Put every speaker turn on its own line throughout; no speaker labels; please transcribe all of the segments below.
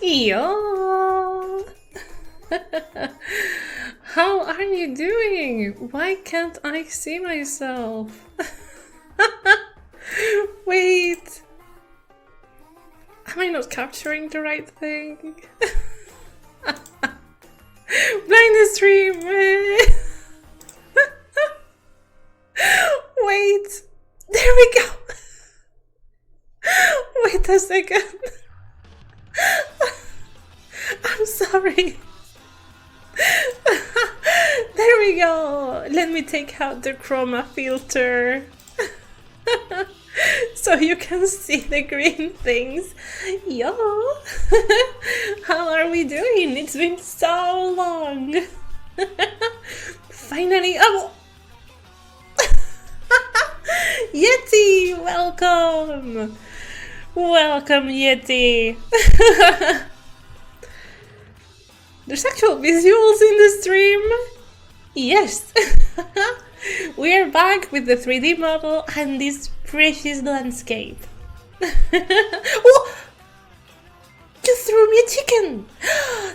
Yo! How are you doing? Why can't I see myself? Wait! Am I not capturing the right thing? Blind stream! Wait! There we go! Wait a second! I'm sorry. There we go. Let me take out the chroma filter. So you can see the green things. Yo! How are we doing? It's been so long. Finally, oh! Yeti, welcome! Welcome, Yeti! There's actual visuals in the stream? Yes! We are back with the 3D model and this precious landscape. Oh! You threw me a chicken!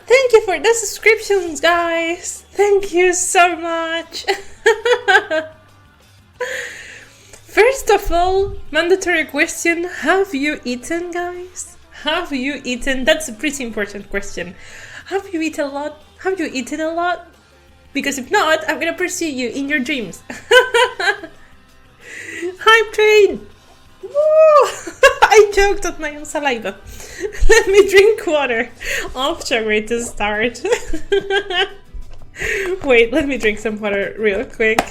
Thank you for the subscriptions, guys! Thank you so much! First of all, mandatory question, have you eaten, guys? Have you eaten? That's a pretty important question. Have you eaten a lot? Have you eaten a lot? Because if not, I'm gonna pursue you in your dreams. Hype train! Woo! I choked on my own saliva. Let me drink water. Off to a way to start. Wait, let me drink some water real quick.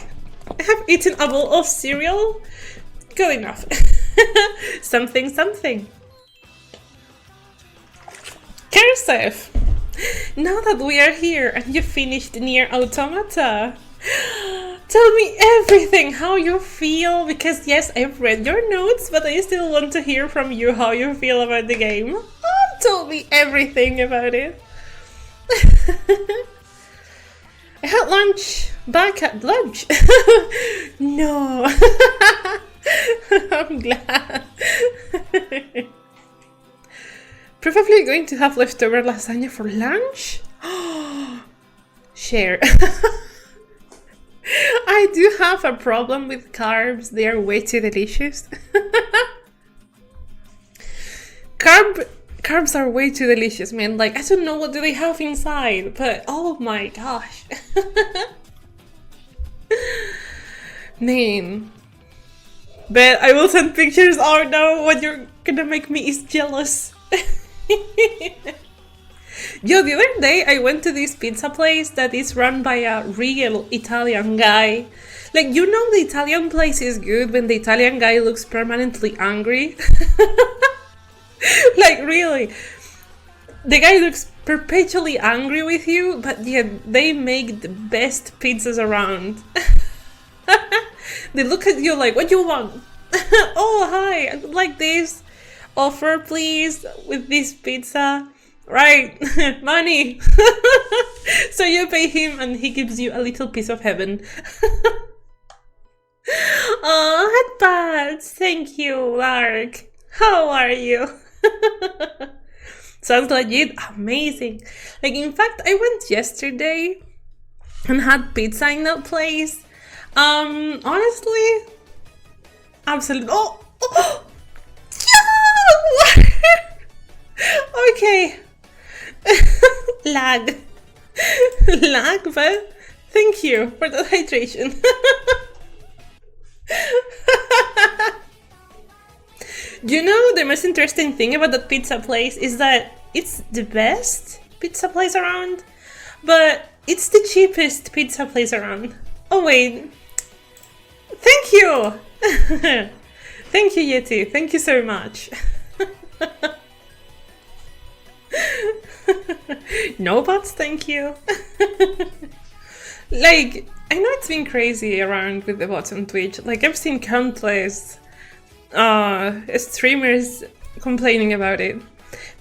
I have eaten a bowl of cereal. Good enough. Something, something. Kersef, now that we are here and you finished Nier Automata, tell me everything, how you feel, because yes, I've read your notes, but I still want to hear from you how you feel about the game. Oh, tell me everything about it. I had lunch back at lunch. No. I'm glad. Probably going to have leftover lasagna for lunch? Share. I do have a problem with carbs. They are way too delicious. Carbs are way too delicious, man. Like, I don't know what do they have inside, but oh my gosh. Man. But I will send pictures. Oh no, what you're gonna make me is jealous. Yo, the other day I went to this pizza place that is run by a real Italian guy. Like, you know the Italian place is good when the Italian guy looks permanently angry. Like, really. The guy looks perpetually angry with you, but yeah, they make the best pizzas around. They look at you like, what do you want? Oh, hi, I would like this. Offer, please, with this pizza. Right, money. So you pay him and he gives you a little piece of heaven. Oh, headpads. Thank you, Lark. How are you? Sounds legit amazing. Like, in fact, I went yesterday and had pizza in that place. Honestly, absolutely. Oh! Yeah! Okay. Lag, but thank you for the hydration. You know, the most interesting thing about that pizza place is that it's the best pizza place around, but it's the cheapest pizza place around. Oh wait, thank you. Thank you, Yeti, thank you so much. No bots, thank you. Like, I know it's been crazy around with the bots on Twitch. Like, I've seen countless streamers complaining about it.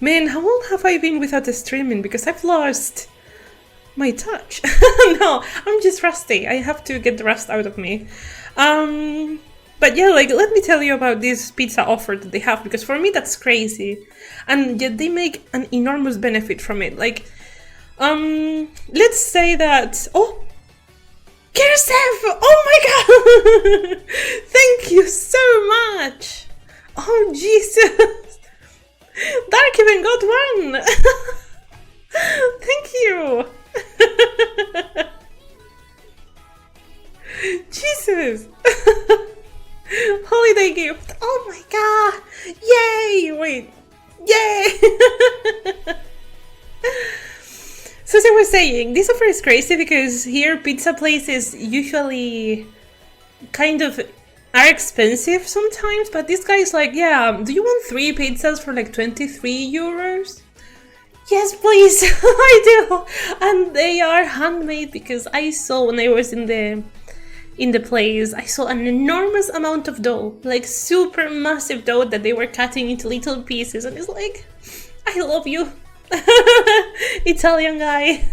Man, how long have I been without streaming? Because I've lost my touch. No, I'm just rusty. I have to get the rust out of me. But yeah, like, let me tell you about this pizza offer that they have, because for me that's crazy. And yet they make an enormous benefit from it. Like, let's say that, oh, Kirsev! Oh my god! Thank you so much! Oh, Jesus! Dark even got one! Thank you! Jesus! Holiday gift! Oh my god! Yay! Wait! Yay! So as I was saying, this offer is crazy because here pizza places usually kind of are expensive sometimes, but this guy is like, yeah, do you want 3 pizzas for like 23 euros? Yes, please, I do! And they are handmade because I saw when I was in the place, I saw an enormous amount of dough, like super massive dough that they were cutting into little pieces, and it's like, I love you. Italian guy,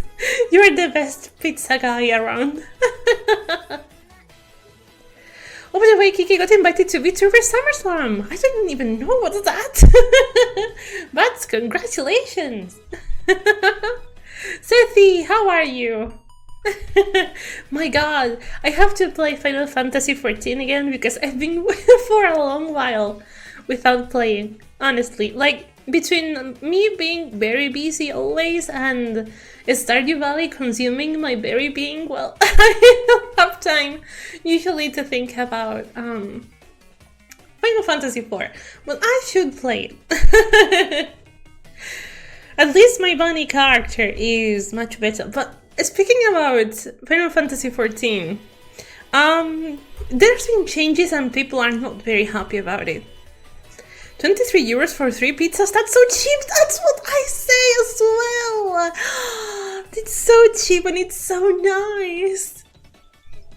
you're the best pizza guy around. Oh, by the way, Kiki got invited to VTuber SummerSlam. I didn't even know what's that. But congratulations. Sethi, how are you? My god, I have to play Final Fantasy XIV again because I've been for a long while without playing, honestly. Like, between me being very busy always and Stardew Valley consuming my very being, well, I don't have time usually to think about Final Fantasy IV, but I should play it. At least my bunny character is much better. But speaking about Final Fantasy XIV, there's been changes and people are not very happy about it. 23 euros for 3 pizzas? That's so cheap! That's what I say as well! It's so cheap and it's so nice!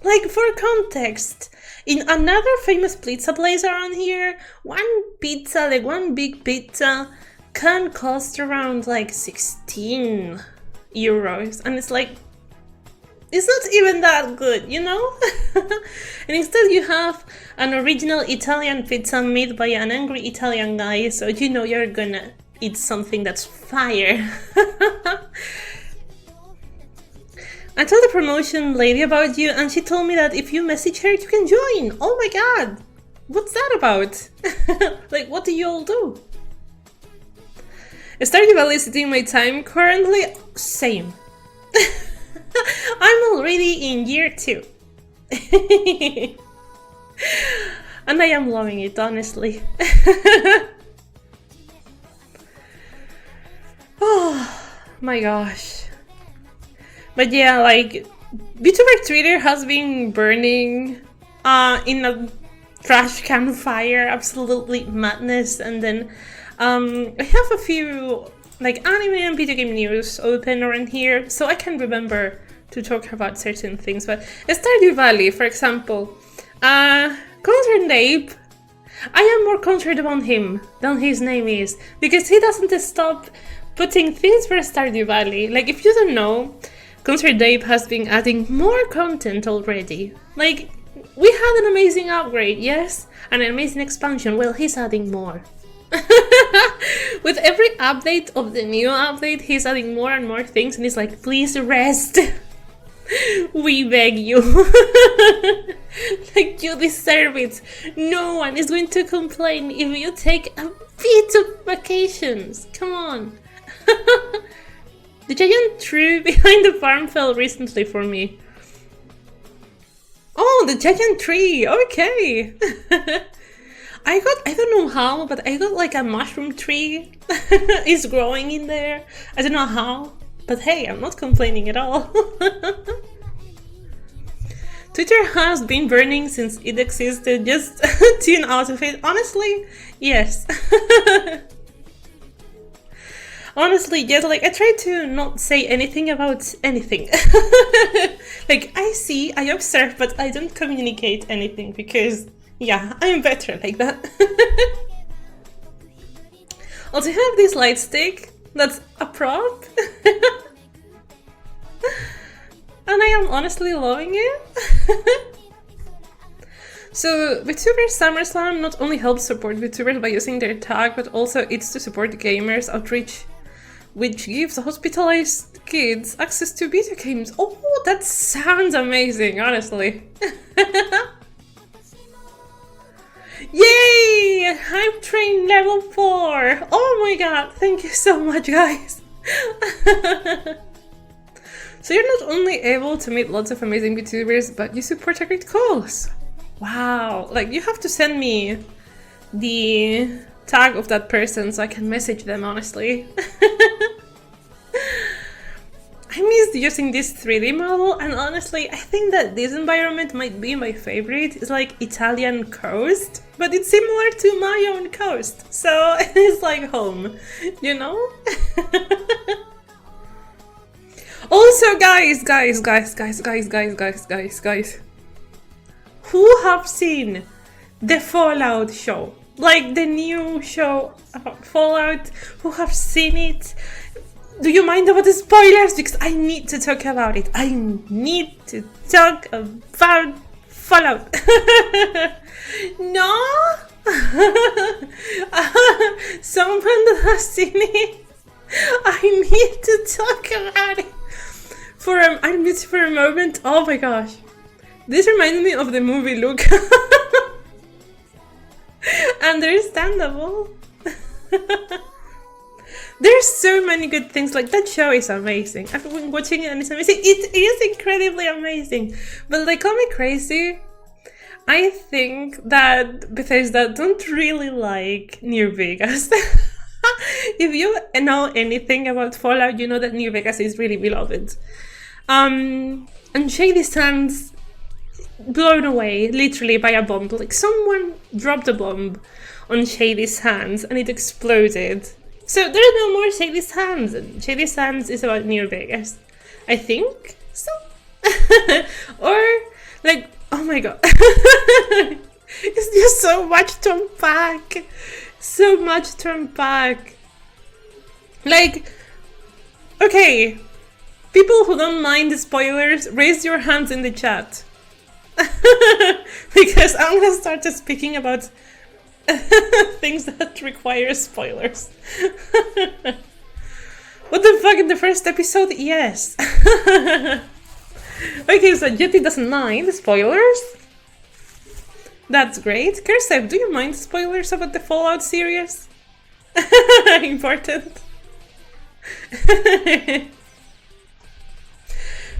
Like, for context, in another famous pizza place around here, one pizza, like one big pizza, can cost around like 16 euros. And it's like, it's not even that good, you know? And instead you have an original Italian pizza made by an angry Italian guy, so you know you're gonna eat something that's fire. I told the promotion lady about you and she told me that if you message her you can join. Oh my god! What's that about? Like, what do you all do? Stardew Valley is eating my time currently. Same. I'm already in year 2. And I am loving it, honestly. Oh my gosh. But yeah, like, VTuber Twitter has been burning in a trash can fire, absolutely madness. And then I have a few like anime and video game news open around here, so I can remember to talk about certain things. But Stardew Valley, for example, Concerned Ape, I am more concerned about him than his name is, because he doesn't stop putting things for Stardew Valley. Like, if you don't know, Concerned Ape has been adding more content already. Like, we had an amazing upgrade, yes, and an amazing expansion. Well, he's adding more. With every update of the new update, he's adding more and more things, and he's like, please rest. We beg you. Like, you deserve it. No one is going to complain if you take a bit of vacations. Come on. The giant tree behind the farm fell recently for me. Oh, the giant tree. Okay. I don't know how, but I got like a mushroom tree is growing in there. I don't know how, but hey, I'm not complaining at all. Twitter has been burning since it existed, just tune out of it. Honestly, yes. Honestly, yes, like, I try to not say anything about anything. Like, I observe, but I don't communicate anything because, yeah, I'm better like that. Also, I have this light stick that's a prop. And I am honestly loving it. So VTuber SummerSlam not only helps support VTubers by using their tag, but also it's to support gamers outreach, which gives hospitalized kids access to video games. Oh, that sounds amazing, honestly. Yay! Hype Train level 4! Oh my god, thank you so much, guys! So you're not only able to meet lots of amazing VTubers, but you support a great cause. Wow, like you have to send me the tag of that person so I can message them, honestly. I missed using this 3D model, and honestly, I think that this environment might be my favorite. It's like Italian coast, but it's similar to my own coast, so it's like home, you know? Also, guys, who have seen the Fallout show? Like the new show about Fallout, who have seen it? Do you mind about the spoilers? Because I need to talk about it. I need to talk about Fallout. No? Someone that has seen it? I need to talk about it. I missed for a moment. Oh my gosh. This reminds me of the movie Luca. Understandable. There's so many good things, like that show is amazing. I've been watching it and it's amazing. It is incredibly amazing. But like, call me crazy, I think that Bethesda don't really like New Vegas. If you know anything about Fallout, you know that New Vegas is really beloved. And Shady Sands blown away literally by a bomb. Like someone dropped a bomb on Shady Sands and it exploded. So there are no more Shady Sands, and Shady Sands is about New Vegas, I think so. Or like, oh my god, it's just so much to unpack, so much to unpack. Like, okay, people who don't mind the spoilers, raise your hands in the chat. Because I'm gonna start speaking about things that require spoilers. What the fuck, in the first episode? Yes. Okay, so Jetty doesn't mind spoilers. That's great. Kersev, do you mind spoilers about the Fallout series? Important.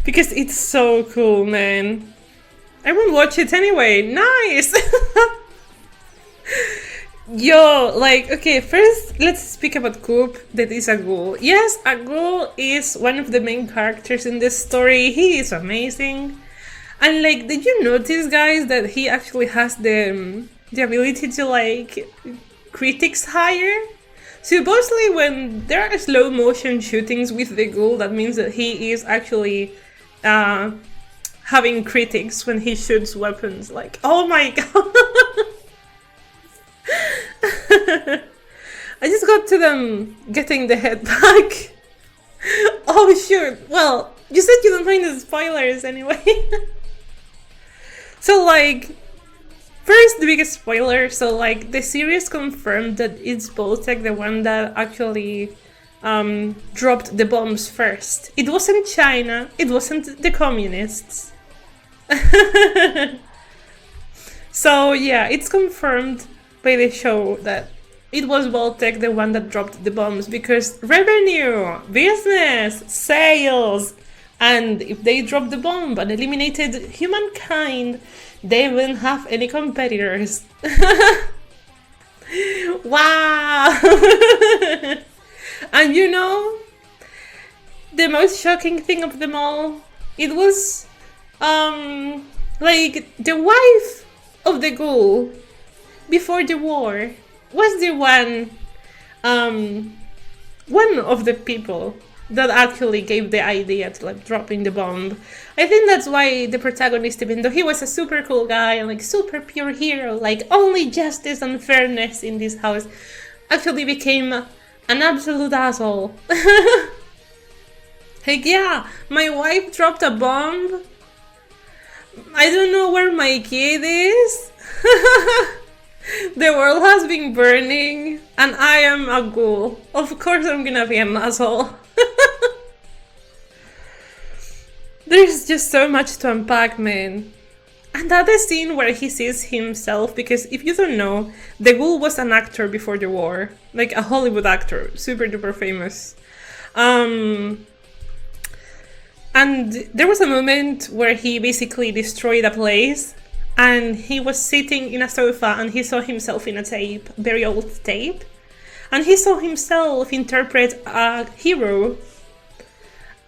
Because it's so cool, man. I won't watch it anyway. Nice! Yo, like, okay, first let's speak about Coop, that is a ghoul. Yes, a ghoul is one of the main characters in this story. He is amazing. And like, did you notice, guys, that he actually has the ability to like critics higher? Supposedly when there are slow motion shootings with the ghoul, that means that he is actually having critics when he shoots weapons. Like, oh my god. I just got to them getting the head back. Oh sure, well, you said you don't mind the spoilers anyway. So like, first the biggest spoiler, so like the series confirmed that it's Voltec, the one that actually dropped the bombs first. It wasn't China, it wasn't the communists. So yeah, it's confirmed by the show that it was Voltec, the one that dropped the bombs, because revenue, business, sales, and if they dropped the bomb and eliminated humankind, they wouldn't have any competitors. Wow! And you know, the most shocking thing of them all, it was like the wife of the ghoul before the war was the one of the people that actually gave the idea to like dropping the bomb. I think that's why the protagonist, even though he was a super cool guy and like super pure hero, like only justice and fairness in this house, actually became an absolute asshole. Like, yeah, my wife dropped a bomb. I don't know where my kid is. The world has been burning, and I am a ghoul. Of course I'm gonna be an asshole. There's just so much to unpack, man. And that the scene where he sees himself, because if you don't know, the ghoul was an actor before the war. Like a Hollywood actor, super duper famous. And there was a moment where he basically destroyed a place, and he was sitting in a sofa and he saw himself in a tape, very old tape. And he saw himself interpret a hero.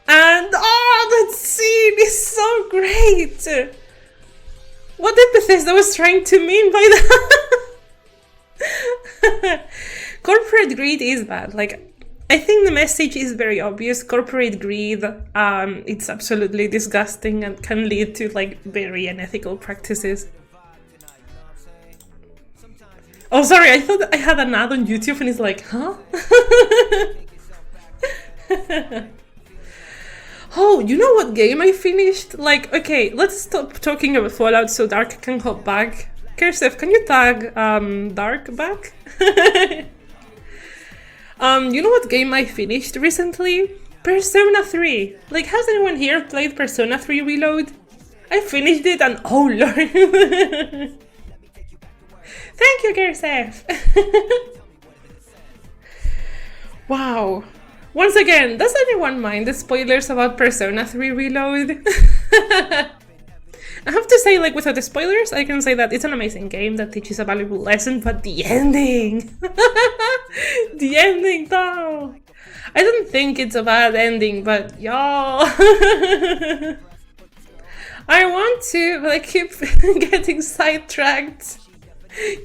And oh, that scene is so great! What did Bethesda was trying to mean by that? Corporate greed is bad. Like, I think the message is very obvious. Corporate greed, it's absolutely disgusting and can lead to like very unethical practices. Oh, sorry, I thought I had an ad on YouTube and it's like, huh? Oh, you know what game I finished? Like, okay, let's stop talking about Fallout so Dark can hop back. Kersef, can you tag Dark back? You know what game I finished recently? Persona 3. Like, has anyone here played Persona 3 Reload? I finished it and oh lord. Thank you, Kersef. Wow. Once again, does anyone mind the spoilers about Persona 3 Reload? I have to say, like, without the spoilers, I can say that it's an amazing game that teaches a valuable lesson, but the ending! The ending, though! I don't think it's a bad ending, but y'all... I want to, but I keep getting sidetracked.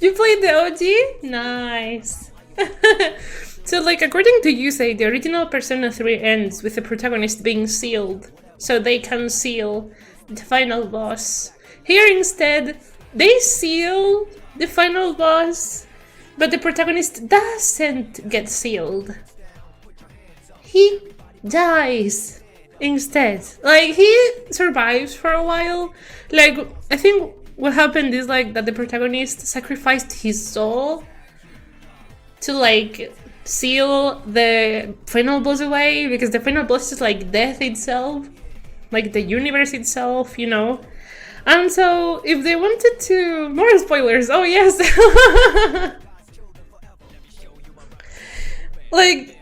You played the OG? Nice! So, like, according to Yusei, the original Persona 3 ends with the protagonist being sealed, so they can seal the final boss. Here, instead, they seal the final boss, but the protagonist doesn't get sealed. He dies instead. Like, he survives for a while. Like, I think what happened is, like, that the protagonist sacrificed his soul to, like, seal the final boss away, because the final boss is like death itself, like the universe itself, you know. And so if they wanted to... More spoilers, oh yes! Like,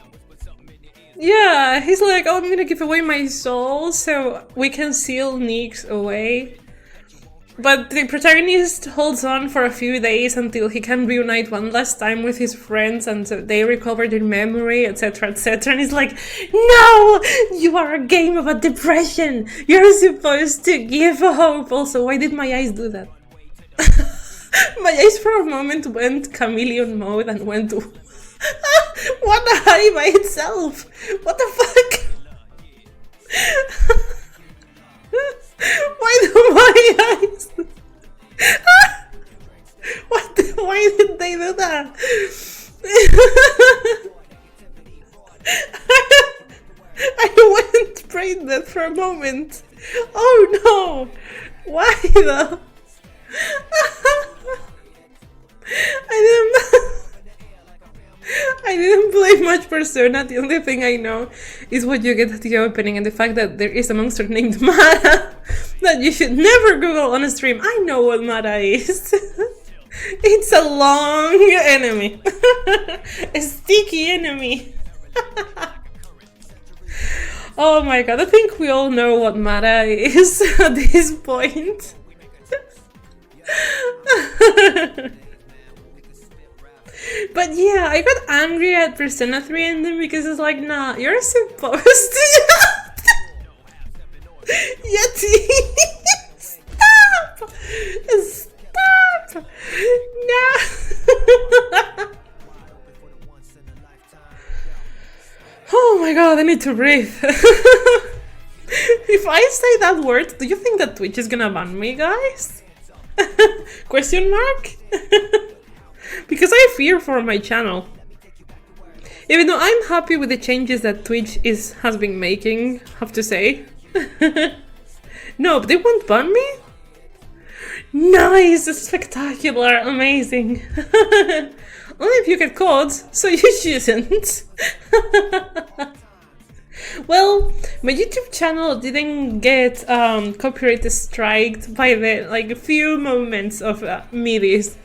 yeah, he's like, oh, I'm gonna give away my soul so we can seal Nyx away. But the protagonist holds on for a few days until he can reunite one last time with his friends, and so they recover their memory, etc, etc. And he's like, no! You are a game about depression! You're supposed to give hope! Also, why did my eyes do that? My eyes for a moment went chameleon mode and went to... What a eye by itself! What the fuck? Why do my eyes... Why did they do that? I went brain dead for a moment. Oh no! Why though? I didn't play much Persona. The only thing I know is what you get at the opening and the fact that there is a monster named Mara that you should never Google on a stream. I know what Mara is. It's a long enemy. A sticky enemy. Oh my god, I think we all know what Mara is at this point. But yeah, I got angry at Persona 3 ending because it's like, nah, you're supposed to... Yeti! Stop! Stop! No! Oh my god, I need to breathe. If I say that word, do you think that Twitch is gonna ban me, guys? Question mark? Because I fear for my channel. Even though I'm happy with the changes that Twitch has been making, have to say. No, but they won't ban me? Nice, spectacular, amazing. Only if you get caught, so you shouldn't. Well, my YouTube channel didn't get copyright striked by the like few moments of midis.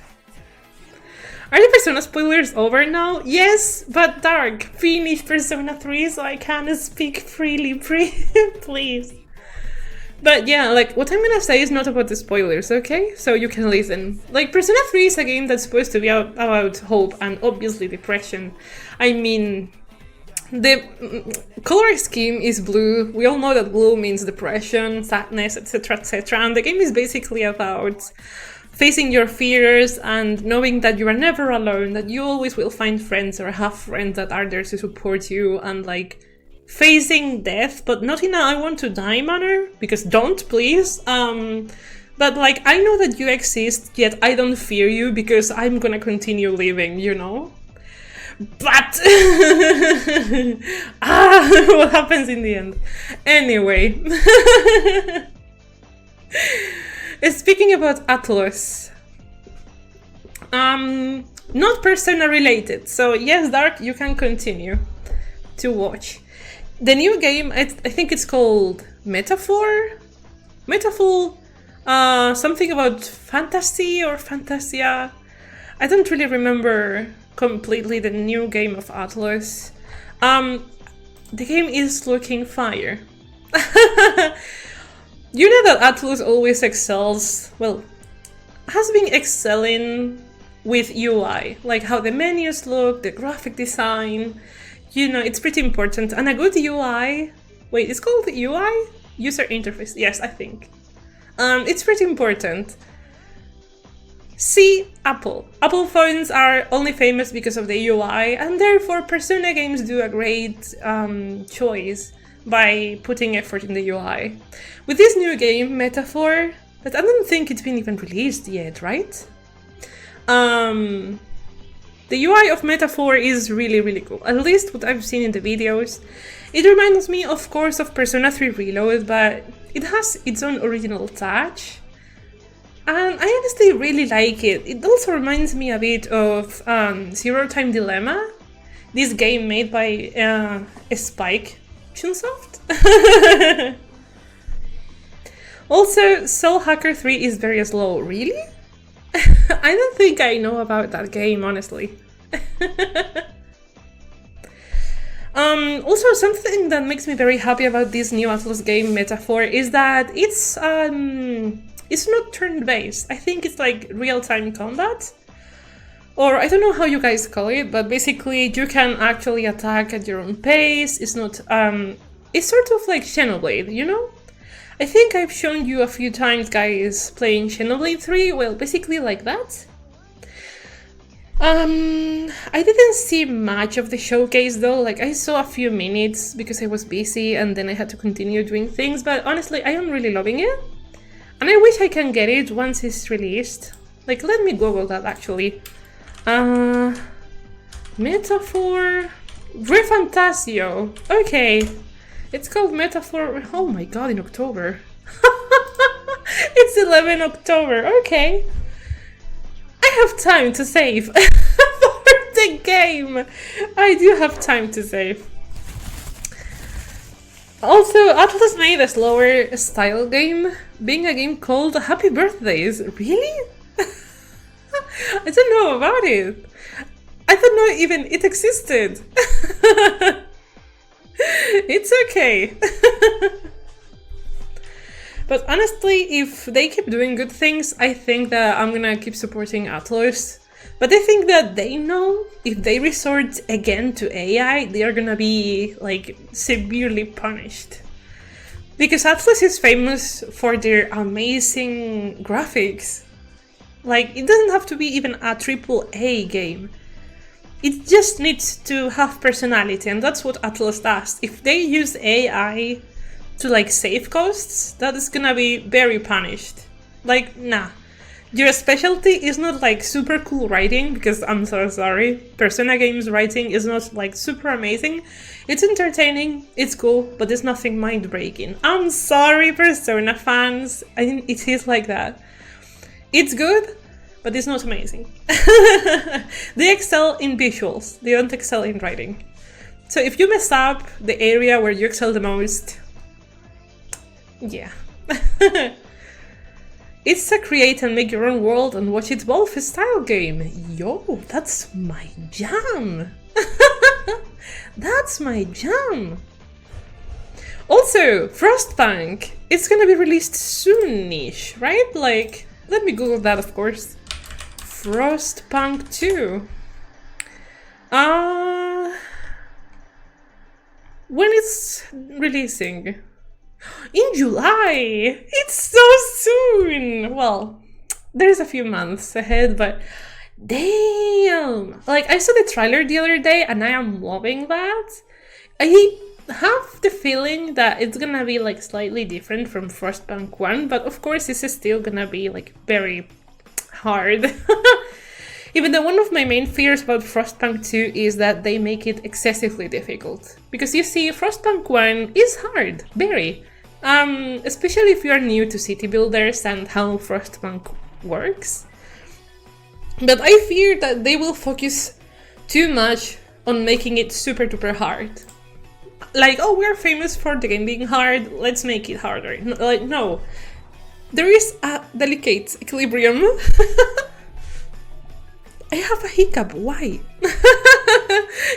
Are the Persona spoilers over now? Yes, but Dark, finish Persona 3 so I can speak freely, please. But yeah, like, what I'm gonna say is not about the spoilers, okay? So you can listen. Like, Persona 3 is a game that's supposed to be about hope and obviously depression. I mean, the color scheme is blue. We all know that blue means depression, sadness, etc, etc. And the game is basically about facing your fears and knowing that you are never alone, that you always will find friends or have friends that are there to support you, and like facing death, but not in a I want to die manner, because don't, please. But like, I know that you exist, yet I don't fear you because I'm gonna continue living, you know? But what happens in the end? Anyway. Speaking about Atlus, not Persona related, so yes, Dark, you can continue to watch. The new game, I think it's called Metaphor? Something about fantasy or Fantasia. I don't really remember completely the new game of Atlus. The game is looking fire. You know that Atlus always excels, well, has been excelling with UI, like how the menus look, the graphic design, you know, it's pretty important. And a good UI, wait, it's called UI? User interface, yes, I think. It's pretty important. See Apple. Apple phones are only famous because of the UI, and therefore Persona games do a great choice by putting effort in the UI. With this new game, Metaphor, but I don't think it's been even released yet, right? The UI of Metaphor is really, really cool, at least what I've seen in the videos. It reminds me, of course, of Persona 3 Reload, but it has its own original touch. And I honestly really like it. It also reminds me a bit of Zero Time Dilemma, this game made by Spike Chunsoft. Also, Soul Hacker 3 is very slow. Really? I don't think I know about that game, honestly. Also, something that makes me very happy about this new Atlus game, Metaphor, is that it's not turn-based. I think it's like real-time combat. Or I don't know how you guys call it, but basically you can actually attack at your own pace. It's not, it's sort of like Xenoblade, you know? I think I've shown you a few times guys playing Xenoblade 3, well, basically like that. I didn't see much of the showcase though, like I saw a few minutes because I was busy and then I had to continue doing things, but honestly I am really loving it. And I wish I can get it once it's released. Like, let me Google that actually. Metaphor... Refantasio. Okay. It's called Metaphor... Oh my god, in October. It's 11 October, okay. I have time to save for the game. I do have time to save. Also, Atlus made a slower style game, being a game called Happy Birthdays. Really? I don't know about it. I don't know even it existed. It's okay. But honestly, if they keep doing good things, I think that I'm gonna keep supporting Atlus. But I think that they know if they resort again to AI, they are gonna be like severely punished. Because Atlus is famous for their amazing graphics. Like, it doesn't have to be even a AAA game. It just needs to have personality, and that's what Atlus does. If they use AI to like save costs, that is gonna be very punished. Like, nah. Your specialty is not like super cool writing, because I'm so sorry, Persona games writing is not like super amazing. It's entertaining, it's cool, but it's nothing mind-breaking. I'm sorry, Persona fans, it is like that. It's good, but it's not amazing. They excel in visuals, they don't excel in writing. So if you mess up the area where you excel the most, yeah. It's a create and make your own world and watch it evolve style game. Yo, that's my jam. That's my jam. Also, Frostpunk, it's gonna be released soonish, right? Like, let me Google that, of course. Frostpunk 2. When it's releasing? In July! It's so soon! Well, there's a few months ahead, but damn! Like, I saw the trailer the other day and I am loving that. I have the feeling that it's gonna be like slightly different from Frostpunk 1, but of course this is still gonna be like very hard. Even though one of my main fears about Frostpunk 2 is that they make it excessively difficult. Because you see, Frostpunk 1 is hard, very. Especially if you are new to city builders and how Frostpunk works. But I fear that they will focus too much on making it super duper hard. Like, oh, we're famous for the game being hard, let's make it harder. Like, no. There is a delicate equilibrium. I have a hiccup, why?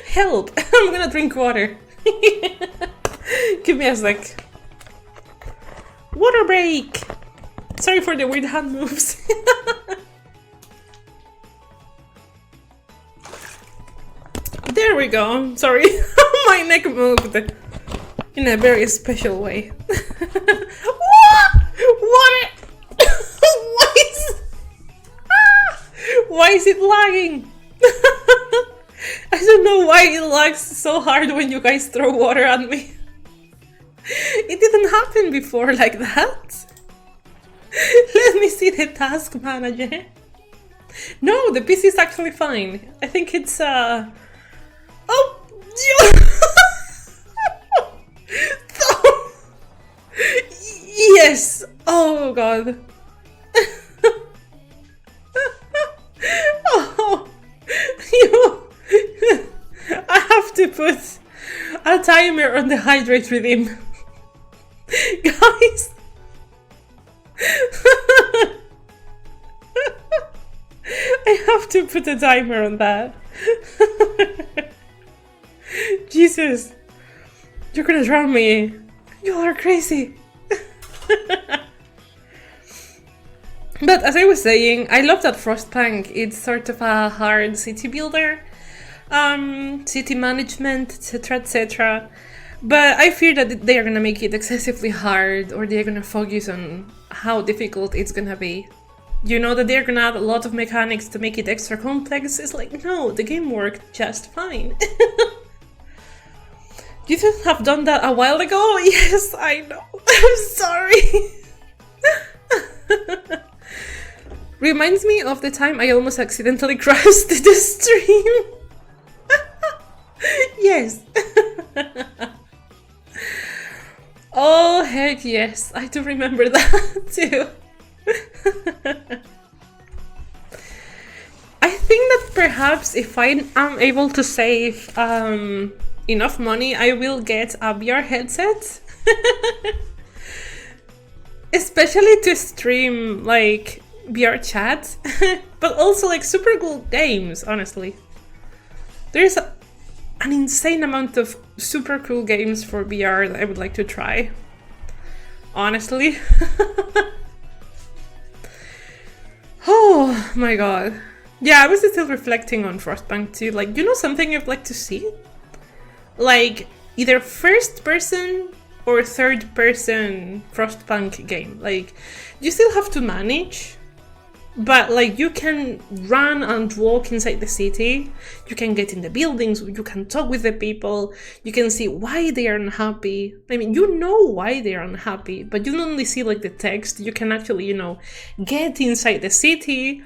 Help, I'm gonna drink water. Give me a sec. Water break! Sorry for the weird hand moves. There we go, sorry. My neck moved in a very special way. Water! Why is it lagging? I don't know why it lags so hard when you guys throw water at me. It didn't happen before like that. Let me see the task manager. No, the PC is actually fine. I think it's oh! Yes! Oh god. Oh, I have to put a timer on the hydrate rhythm. Guys. I have to put a timer on that. Jesus. You're gonna drown me. You are crazy. But as I was saying, I love that Frostpunk. It's sort of a hard city builder, city management, etc, etc. But I fear that they are gonna make it excessively hard, or they're gonna focus on how difficult it's gonna be. You know, that they're gonna add a lot of mechanics to make it extra complex. It's like, no, the game worked just fine. You should have done that a while ago? Yes, I know. I'm sorry. Reminds me of the time I almost accidentally crashed the stream. Yes. Oh, heck yes. I do remember that too. I think that perhaps if I am able to save enough money, I will get a VR headset. Especially to stream like VR chat, but also like super cool games, honestly. There's an insane amount of super cool games for VR that I would like to try. Honestly. Oh my god. Yeah, I was still reflecting on Frostpunk 2. Like, you know something I'd like to see? Like, either first person or third person Frostpunk game. Like, you still have to manage, but like you can run and walk inside the city, you can get in the buildings, you can talk with the people, you can see why they are unhappy. I mean, you know why they are unhappy, but you don't only see like the text, you can actually, you know, get inside the city,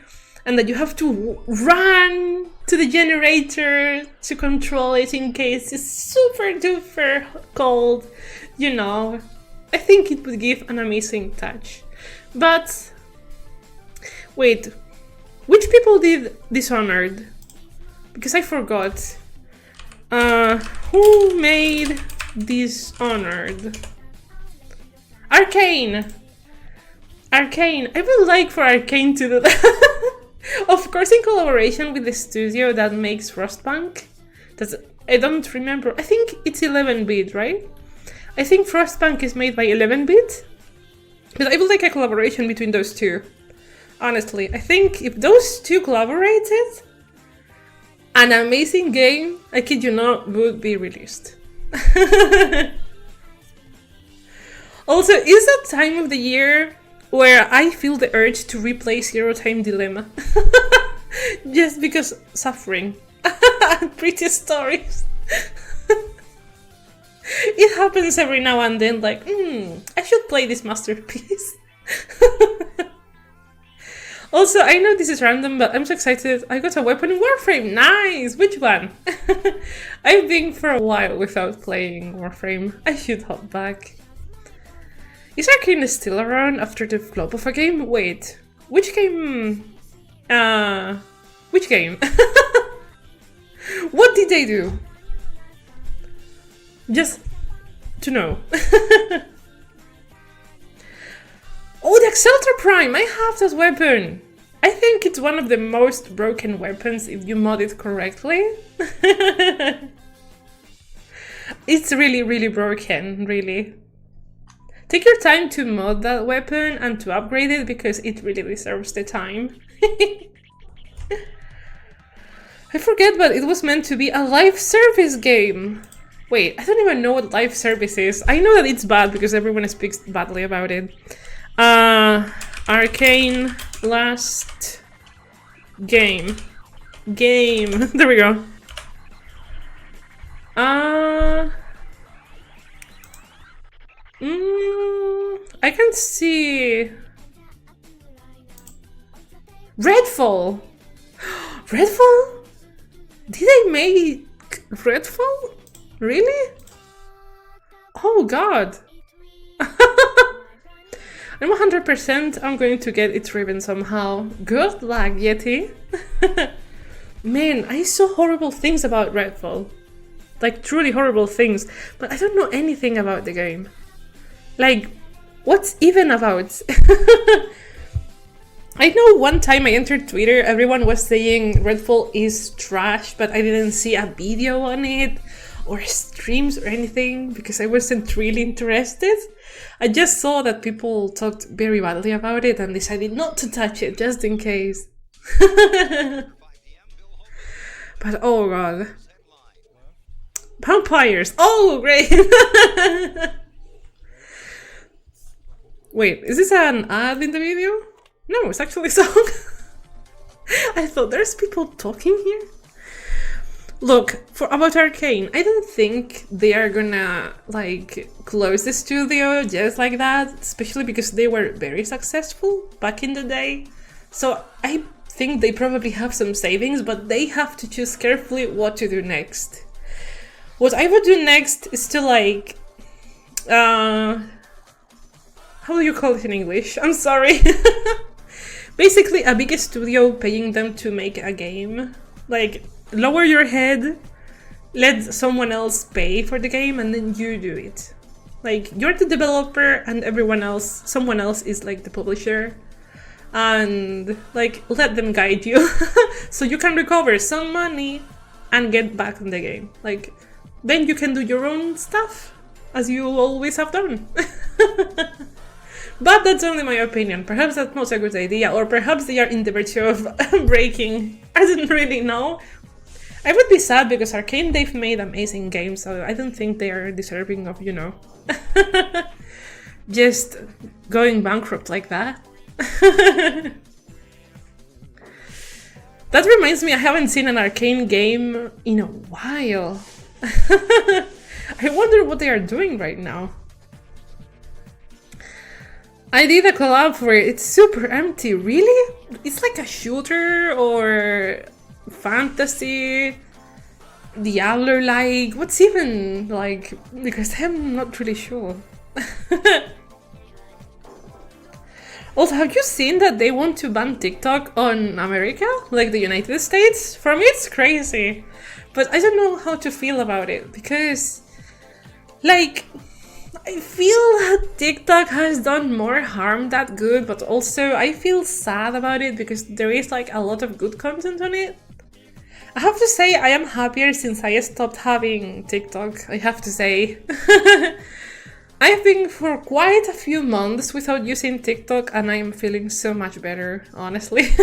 and that you have to run to the generator to control it in case it's super duper cold, you know. I think it would give an amazing touch. But Wait, which people did Dishonored? Because I forgot. Who made Dishonored? Arcane! Arcane! I would like for Arcane to do that. Of course, in collaboration with the studio that makes Frostpunk. I don't remember. I think it's 11-bit, right? I think Frostpunk is made by 11-bit. But I would like a collaboration between those two. Honestly, I think if those two collaborated, an amazing game, I kid you not, would be released. Also, is that time of the year where I feel the urge to replay Zero Time Dilemma. Just because suffering. Pretty stories. It happens every now and then, like, I should play this masterpiece. Also, I know this is random, but I'm so excited. I got a weapon in Warframe. Nice! Which one? I've been for a while without playing Warframe. I should hop back. Is Arcane still around after the flop of a game? Wait, which game? Which game? What did they do? Just to know. Oh, the Excelter Prime! I have that weapon! I think it's one of the most broken weapons if you mod it correctly. It's really, really broken, really. Take your time to mod that weapon and to upgrade it because it really deserves the time. I forget, but it was meant to be a live service game. Wait, I don't even know what live service is. I know that it's bad because everyone speaks badly about it. Arcane last game. There we go. I can see Redfall. Redfall? Did I make Redfall? Really? Oh god. I'm 100% I'm going to get it ribbon somehow. Good luck, Yeti. Man, I saw horrible things about Redfall. Like, truly horrible things. But I don't know anything about the game. Like, what's even about? I know one time I entered Twitter, everyone was saying Redfall is trash, but I didn't see a video on it or streams or anything because I wasn't really interested. I just saw that people talked very badly about it and decided not to touch it just in case. But oh god. Vampires! Oh, great! Wait, is this an ad in the video? No, it's actually a song. I thought there's people talking here. Look, about Arcane, I don't think they are gonna, like, close the studio just like that, especially because they were very successful back in the day. So I think they probably have some savings, but they have to choose carefully what to do next. What I would do next is to, like, how do you call it in English? I'm sorry. Basically, a big studio paying them to make a game. Like, lower your head, let someone else pay for the game, and then you do it. Like, you're the developer and someone else is like the publisher. And, like, let them guide you. So you can recover some money and get back in the game. Like, then you can do your own stuff, as you always have done. But that's only my opinion. Perhaps that's not a good idea, or perhaps they are in the virtue of breaking. I don't really know. I would be sad because Arcane, they've made amazing games, so I don't think they are deserving of, you know, just going bankrupt like that. That reminds me, I haven't seen an Arcane game in a while. I wonder what they are doing right now. I did a collab for it. It's super empty. Really? It's like a shooter or fantasy, Diablo-like. What's even like? Because I'm not really sure. Also, have you seen that they want to ban TikTok on America? Like the United States? For me, it's crazy. But I don't know how to feel about it because, like, I feel that TikTok has done more harm than good, but also I feel sad about it because there is like a lot of good content on it. I have to say I am happier since I stopped having TikTok, I have to say. I've been for quite a few months without using TikTok and I'm feeling so much better, honestly.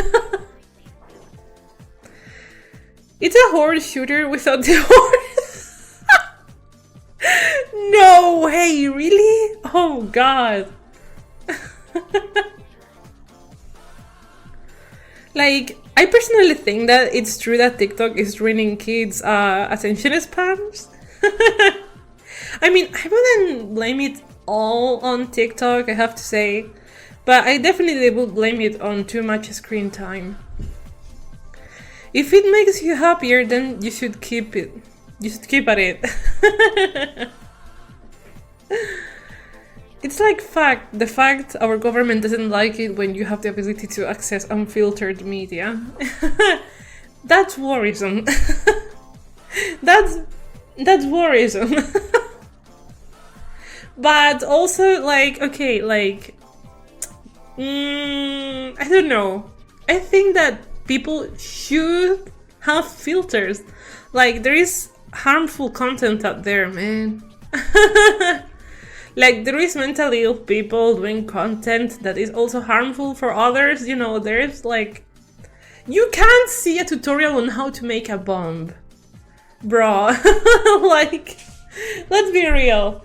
It's a horde shooter without the horde. No way, really? Oh god. Like, I personally think that it's true that TikTok is ruining kids' attention spans. I mean, I wouldn't blame it all on TikTok, I have to say, but I definitely would blame it on too much screen time. If it makes you happier, then you should keep it. You should keep at it. It's like the fact our government doesn't like it when you have the ability to access unfiltered media. That's worrisome. That's worrisome. But also, like, okay, like, I don't know. I think that people should have filters. Like, there is harmful content out there, man. Like, there is mentally ill people doing content that is also harmful for others. You know, there's like, you can't see a tutorial on how to make a bomb. Bro, like, let's be real.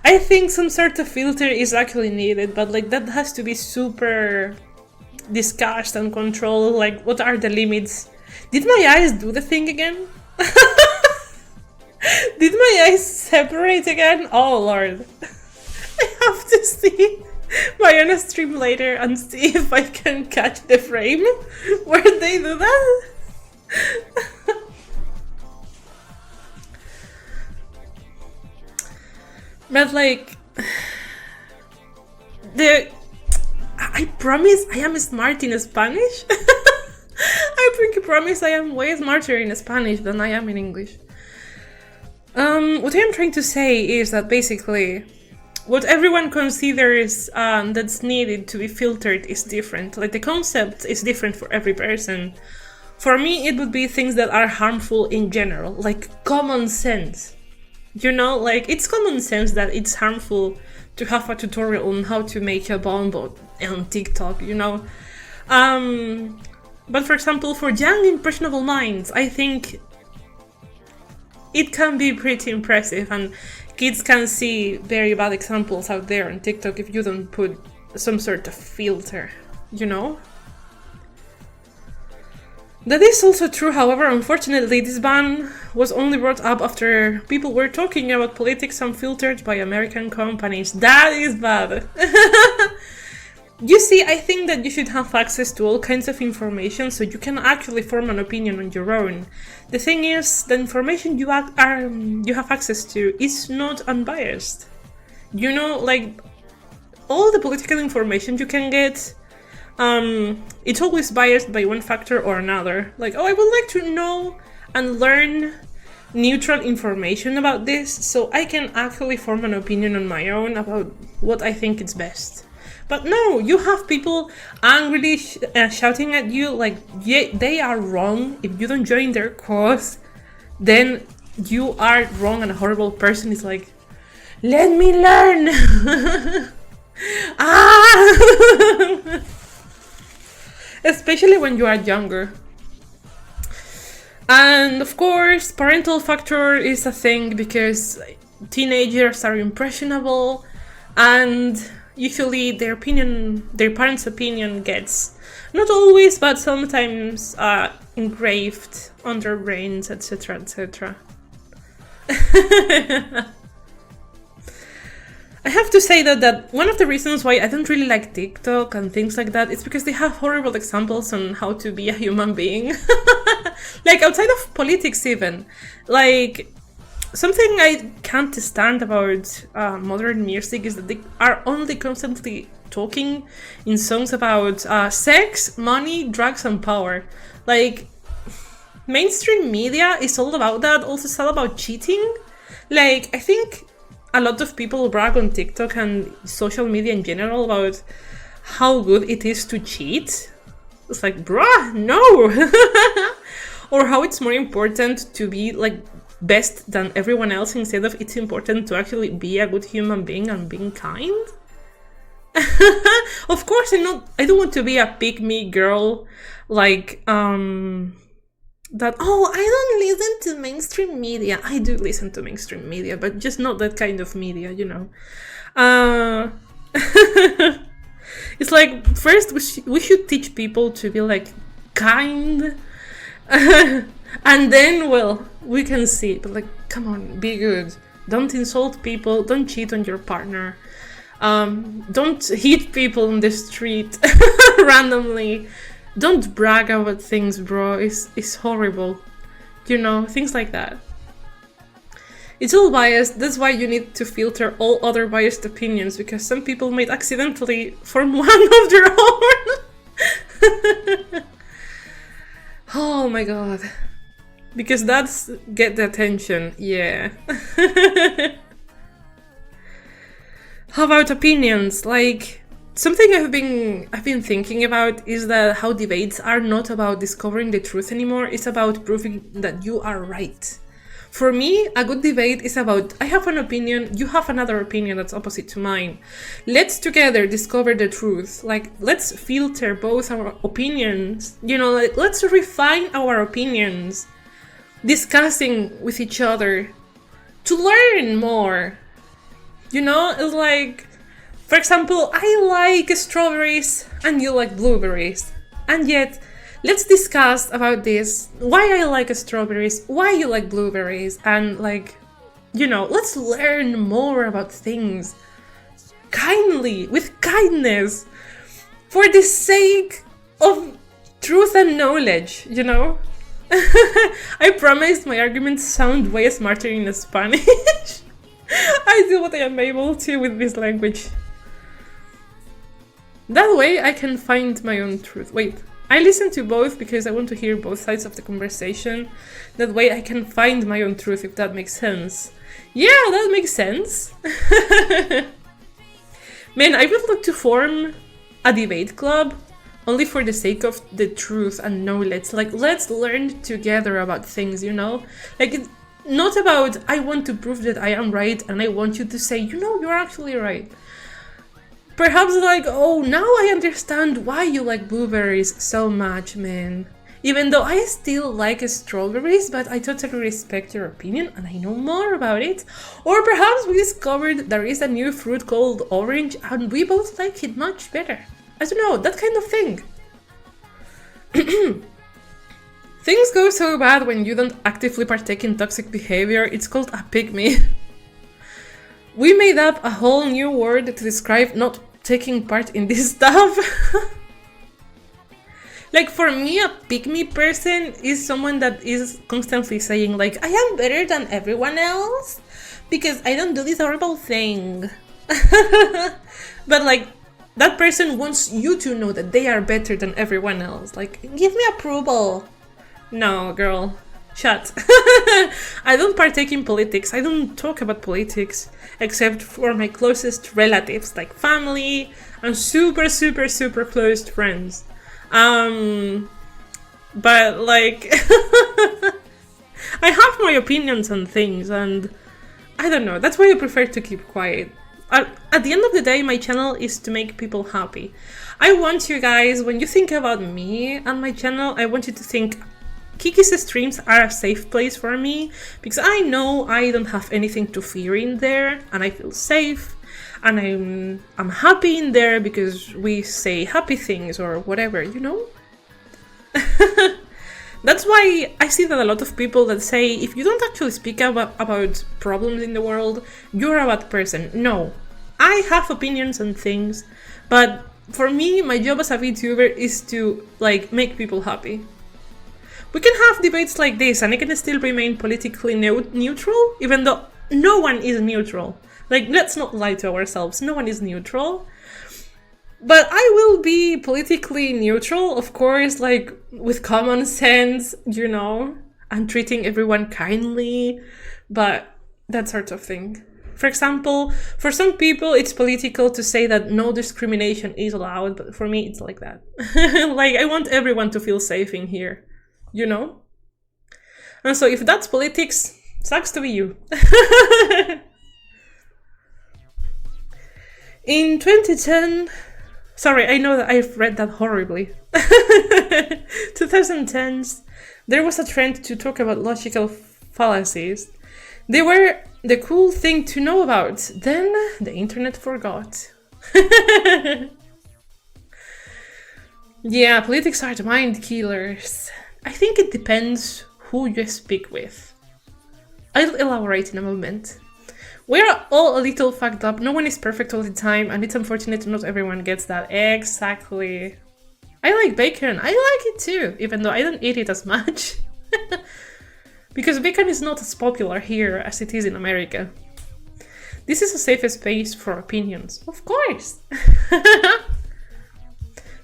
I think some sort of filter is actually needed, but like that has to be super discussed and controlled. Like, what are the limits? Did my eyes do the thing again? Did my eyes separate again? Oh lord. I have to see my own stream later and see if I can catch the frame where they do that. But like, I promise I am smart in Spanish. I promise I am way smarter in Spanish than I am in English. What I am trying to say is that basically, what everyone considers that's needed to be filtered is different. Like, the concept is different for every person. For me, it would be things that are harmful in general, like common sense. You know, like, it's common sense that it's harmful to have a tutorial on how to make a bomb on TikTok, you know? But for example, for young, impressionable minds, I think it can be pretty impressive, and kids can see very bad examples out there on TikTok if you don't put some sort of filter, you know? That is also true, however, unfortunately, this ban was only brought up after people were talking about politics unfiltered by American companies. That is bad. You see, I think that you should have access to all kinds of information so you can actually form an opinion on your own. The thing is, the information you have access to is not unbiased. You know, like, all the political information you can get, it's always biased by one factor or another. Like, oh, I would like to know and learn neutral information about this so I can actually form an opinion on my own about what I think is best. But no, you have people angrily shouting at you like, yeah, they are wrong. If you don't join their cause, then you are wrong and a horrible person. Is like, let me learn. Ah! Especially when you are younger. And of course, parental factor is a thing because teenagers are impressionable and usually their parents' opinion gets, not always, but sometimes engraved on their brains, etc., etc. I have to say that one of the reasons why I don't really like TikTok and things like that is because they have horrible examples on how to be a human being. Like, outside of politics even. Like, something I can't stand about modern music is that they are only constantly talking in songs about sex, money, drugs, and power. Like, mainstream media is all about that. Also, it's all about cheating. Like, I think a lot of people brag on TikTok and social media in general about how good it is to cheat. It's like, bruh, no! Or how it's more important to be like best than everyone else instead of it's important to actually be a good human being and being kind. Of course, I don't want to be a pick-me girl, like, that, oh, I don't listen to mainstream media. I do listen to mainstream media, but just not that kind of media, you know. It's like, first we should teach people to be like kind, and then, well, we can see. But like, come on, be good. Don't insult people. Don't cheat on your partner. Don't hit people on the street randomly. Don't brag about things, bro. It's horrible. You know, things like that. It's all biased. That's why you need to filter all other biased opinions, because some people might accidentally form one of their own. Oh my god. Because that's get the attention, yeah. How about opinions? Like, something I've been thinking about is that how debates are not about discovering the truth anymore. It's about proving that you are right. For me, a good debate is about, I have an opinion, you have another opinion that's opposite to mine. Let's together discover the truth. Like, let's filter both our opinions. You know, like, let's refine our opinions. Discussing with each other to learn more. You know, it's like, for example, I like strawberries and you like blueberries. And yet, let's discuss about this, why I like strawberries, why you like blueberries, and like, you know, let's learn more about things kindly, with kindness, for the sake of truth and knowledge, you know? I promise my arguments sound way smarter in Spanish. I do what I am able to with this language. That way I can find my own truth. Wait. I listen to both because I want to hear both sides of the conversation. That way I can find my own truth, if that makes sense. Yeah, that makes sense. Man, I would like to form a debate club only for the sake of the truth and knowledge. Like, let's learn together about things, you know? Like, it's not about, I want to prove that I am right and I want you to say, you know, you're actually right. Perhaps like, oh, now I understand why you like blueberries so much, man. Even though I still like strawberries, but I totally respect your opinion and I know more about it. Or perhaps we discovered there is a new fruit called orange and we both like it much better. I don't know, that kind of thing. Things go so bad when you don't actively partake in toxic behavior. It's called a pick-me. We made up a whole new word to describe not taking part in this stuff. Like, for me, a pick-me person is someone that is constantly saying like, I am better than everyone else because I don't do this horrible thing. But like, that person wants you to know that they are better than everyone else. Like, give me approval. No, girl. Shut. I don't partake in politics. I don't talk about politics except for my closest relatives, like family and super, super, super close friends. But like, I have my opinions on things and I don't know. That's why I prefer to keep quiet. At the end of the day, my channel is to make people happy. I want you guys, when you think about me and my channel, I want you to think Kiki's streams are a safe place for me because I know I don't have anything to fear in there and I feel safe and I'm happy in there because we say happy things or whatever, you know? That's why I see that a lot of people that say if you don't actually speak about problems in the world, you're a bad person. No, I have opinions on things, but for me, my job as a VTuber is to like make people happy. We can have debates like this and I can still remain politically neutral, even though no one is neutral. Like, let's not lie to ourselves, no one is neutral. But I will be politically neutral, of course, like with common sense, you know, and treating everyone kindly, but that sort of thing. For example, for some people, it's political to say that no discrimination is allowed, but for me, it's like that. Like, I want everyone to feel safe in here, you know? And so if that's politics, sucks to be you. In 2010, sorry, I know that I've read that horribly. 2010s, there was a trend to talk about logical fallacies. They were the cool thing to know about. Then the internet forgot. Yeah, politics are the mind killers. I think it depends who you speak with. I'll elaborate in a moment. We're all a little fucked up. No one is perfect all the time, and it's unfortunate not everyone gets that. Exactly. I like bacon. I like it too, even though I don't eat it as much. Because bacon is not as popular here as it is in America. This is a safe space for opinions. Of course!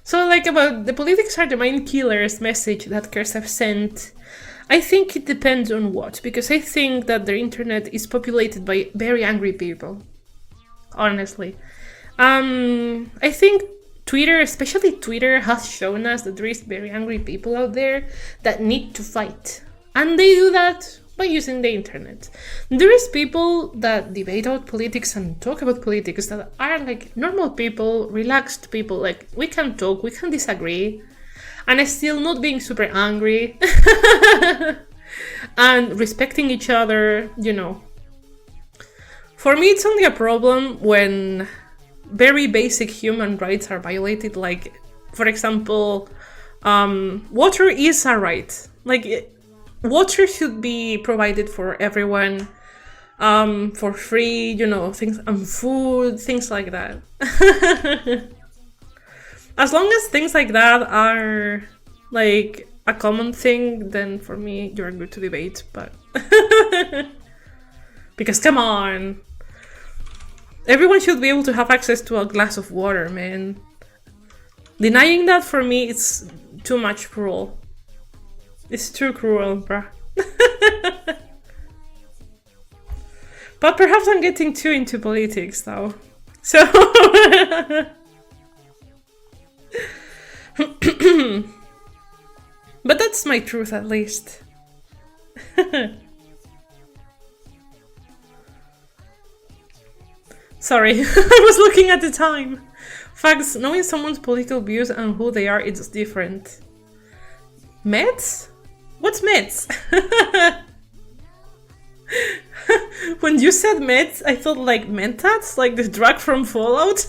So, like, about the politics are the mind killers message that Kersef sent, I think it depends on what, because I think that the internet is populated by very angry people. Honestly. I think Twitter, especially Twitter, has shown us that there is very angry people out there that need to fight. And they do that by using the internet. There is people that debate about politics and talk about politics that are like normal people, relaxed people, like we can talk, we can disagree, and I'm still not being super angry and respecting each other, you know. For me, it's only a problem when very basic human rights are violated, like, for example, water is a right. Like, water should be provided for everyone, for free, you know, things, and food, things like that. As long as things like that are, like, a common thing, then for me, you're good to debate, but... Because, come on! Everyone should be able to have access to a glass of water, man. Denying that, for me, it's too much cruel. It's too cruel, bruh. But perhaps I'm getting too into politics, though. So... But that's my truth, at least. Sorry, I was looking at the time. Facts, knowing someone's political views and who they are is different. Meds? What's meds? When you said meds, I thought like Mentats, like the drug from Fallout.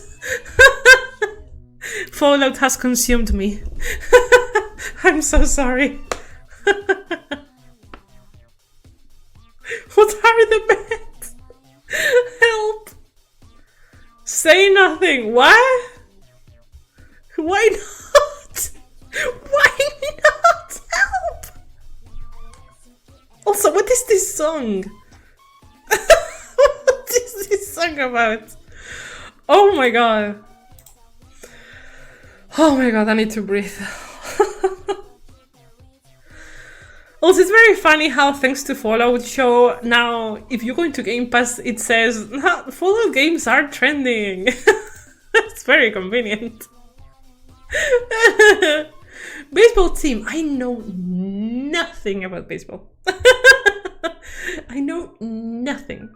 Fallout has consumed me. I'm so sorry. What are the meds? Help! Say nothing. What? Why not? Why not? Help! Also, what is this song? What is this song about? Oh my god. Oh my god, I need to breathe. Also, it's very funny how, thanks to Fallout show, now if you go into Game Pass, it says Fallout games are trending. It's very convenient. Baseball team. I know nothing about baseball. I know nothing.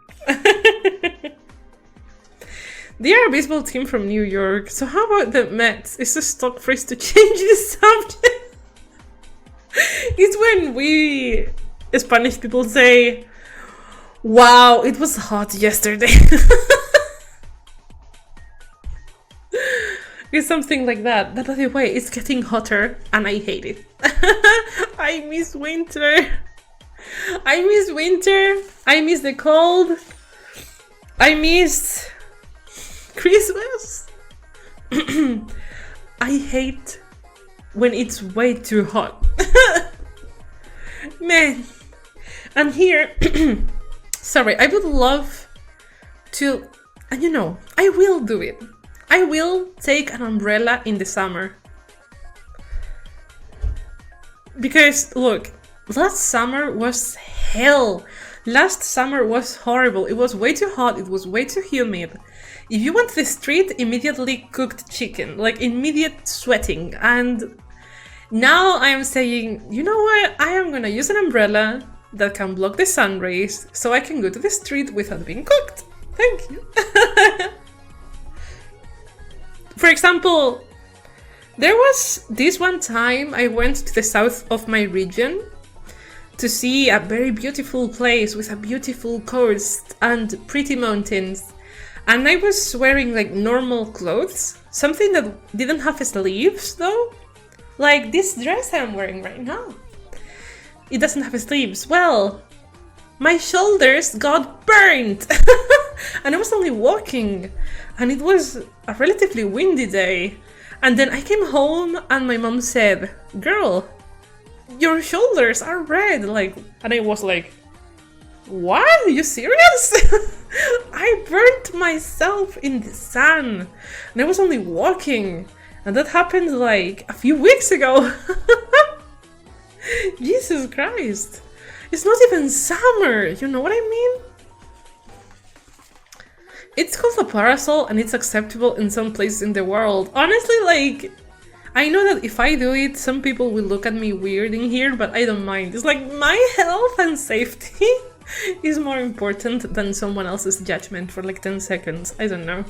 They are a baseball team from New York. So how about the Mets? Is the stock phrase to change the subject? It's when we Spanish people say, wow, it was hot yesterday. It's something like that. But by the way, it's getting hotter and I hate it. I miss winter. I miss winter. I miss the cold. I miss Christmas. I hate when it's way too hot. Man. And here, sorry, I would love to, and you know, I will do it. I will take an umbrella in the summer. Because, look, last summer was hell. Last summer was horrible. It was way too hot, it was way too humid. If you went to the street, immediately cooked chicken, like immediate sweating. And now I am saying, you know what, I am gonna use an umbrella that can block the sun rays so I can go to the street without being cooked. Thank you. For example, there was this one time I went to the south of my region to see a very beautiful place with a beautiful coast and pretty mountains. And I was wearing like normal clothes, something that didn't have sleeves though. Like this dress I'm wearing right now. It doesn't have sleeves. Well, my shoulders got burned and I was only walking and it was a relatively windy day. And then I came home and my mom said, "Girl, your shoulders are red." Like, and I was like, what? Are you serious? I burnt myself in the sun and I was only walking. And that happened like a few weeks ago. Jesus Christ. It's not even summer, you know what I mean? It's called a parasol and it's acceptable in some places in the world. Honestly, like, I know that if I do it, some people will look at me weird in here, but I don't mind. It's like my health and safety is more important than someone else's judgment for like 10 seconds. I don't know.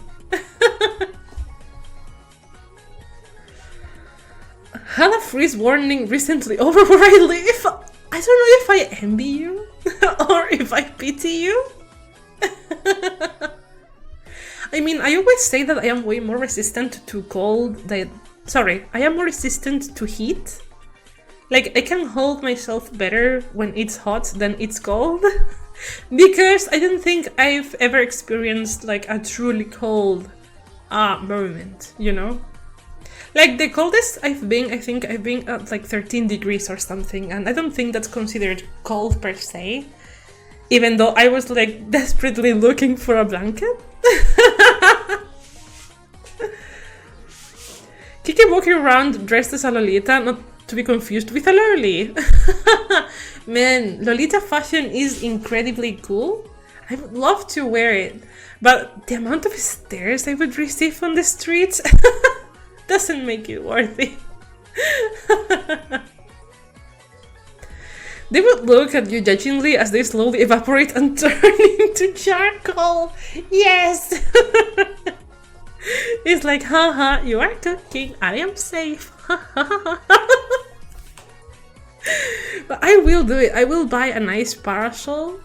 Had a freeze warning recently over where I live. I don't know if I envy you or if I pity you. I mean, I always say that I am way more resistant to cold than... Sorry, I am more resistant to heat. Like, I can hold myself better when it's hot than it's cold. Because I don't think I've ever experienced like a truly cold moment, you know? Like the coldest I've been, I think I've been at like 13 degrees or something, and I don't think that's considered cold per se, even though I was like desperately looking for a blanket. Kiki walking around dressed as a Lolita, not to be confused with a loli. Man, Lolita fashion is incredibly cool. I would love to wear it, but the amount of stares I would receive on the streets doesn't make it worth it. They would look at you judgingly as they slowly evaporate and turn into charcoal. Yes! It's like, haha, you are cooking, I am safe. But I will do it. I will buy a nice parasol.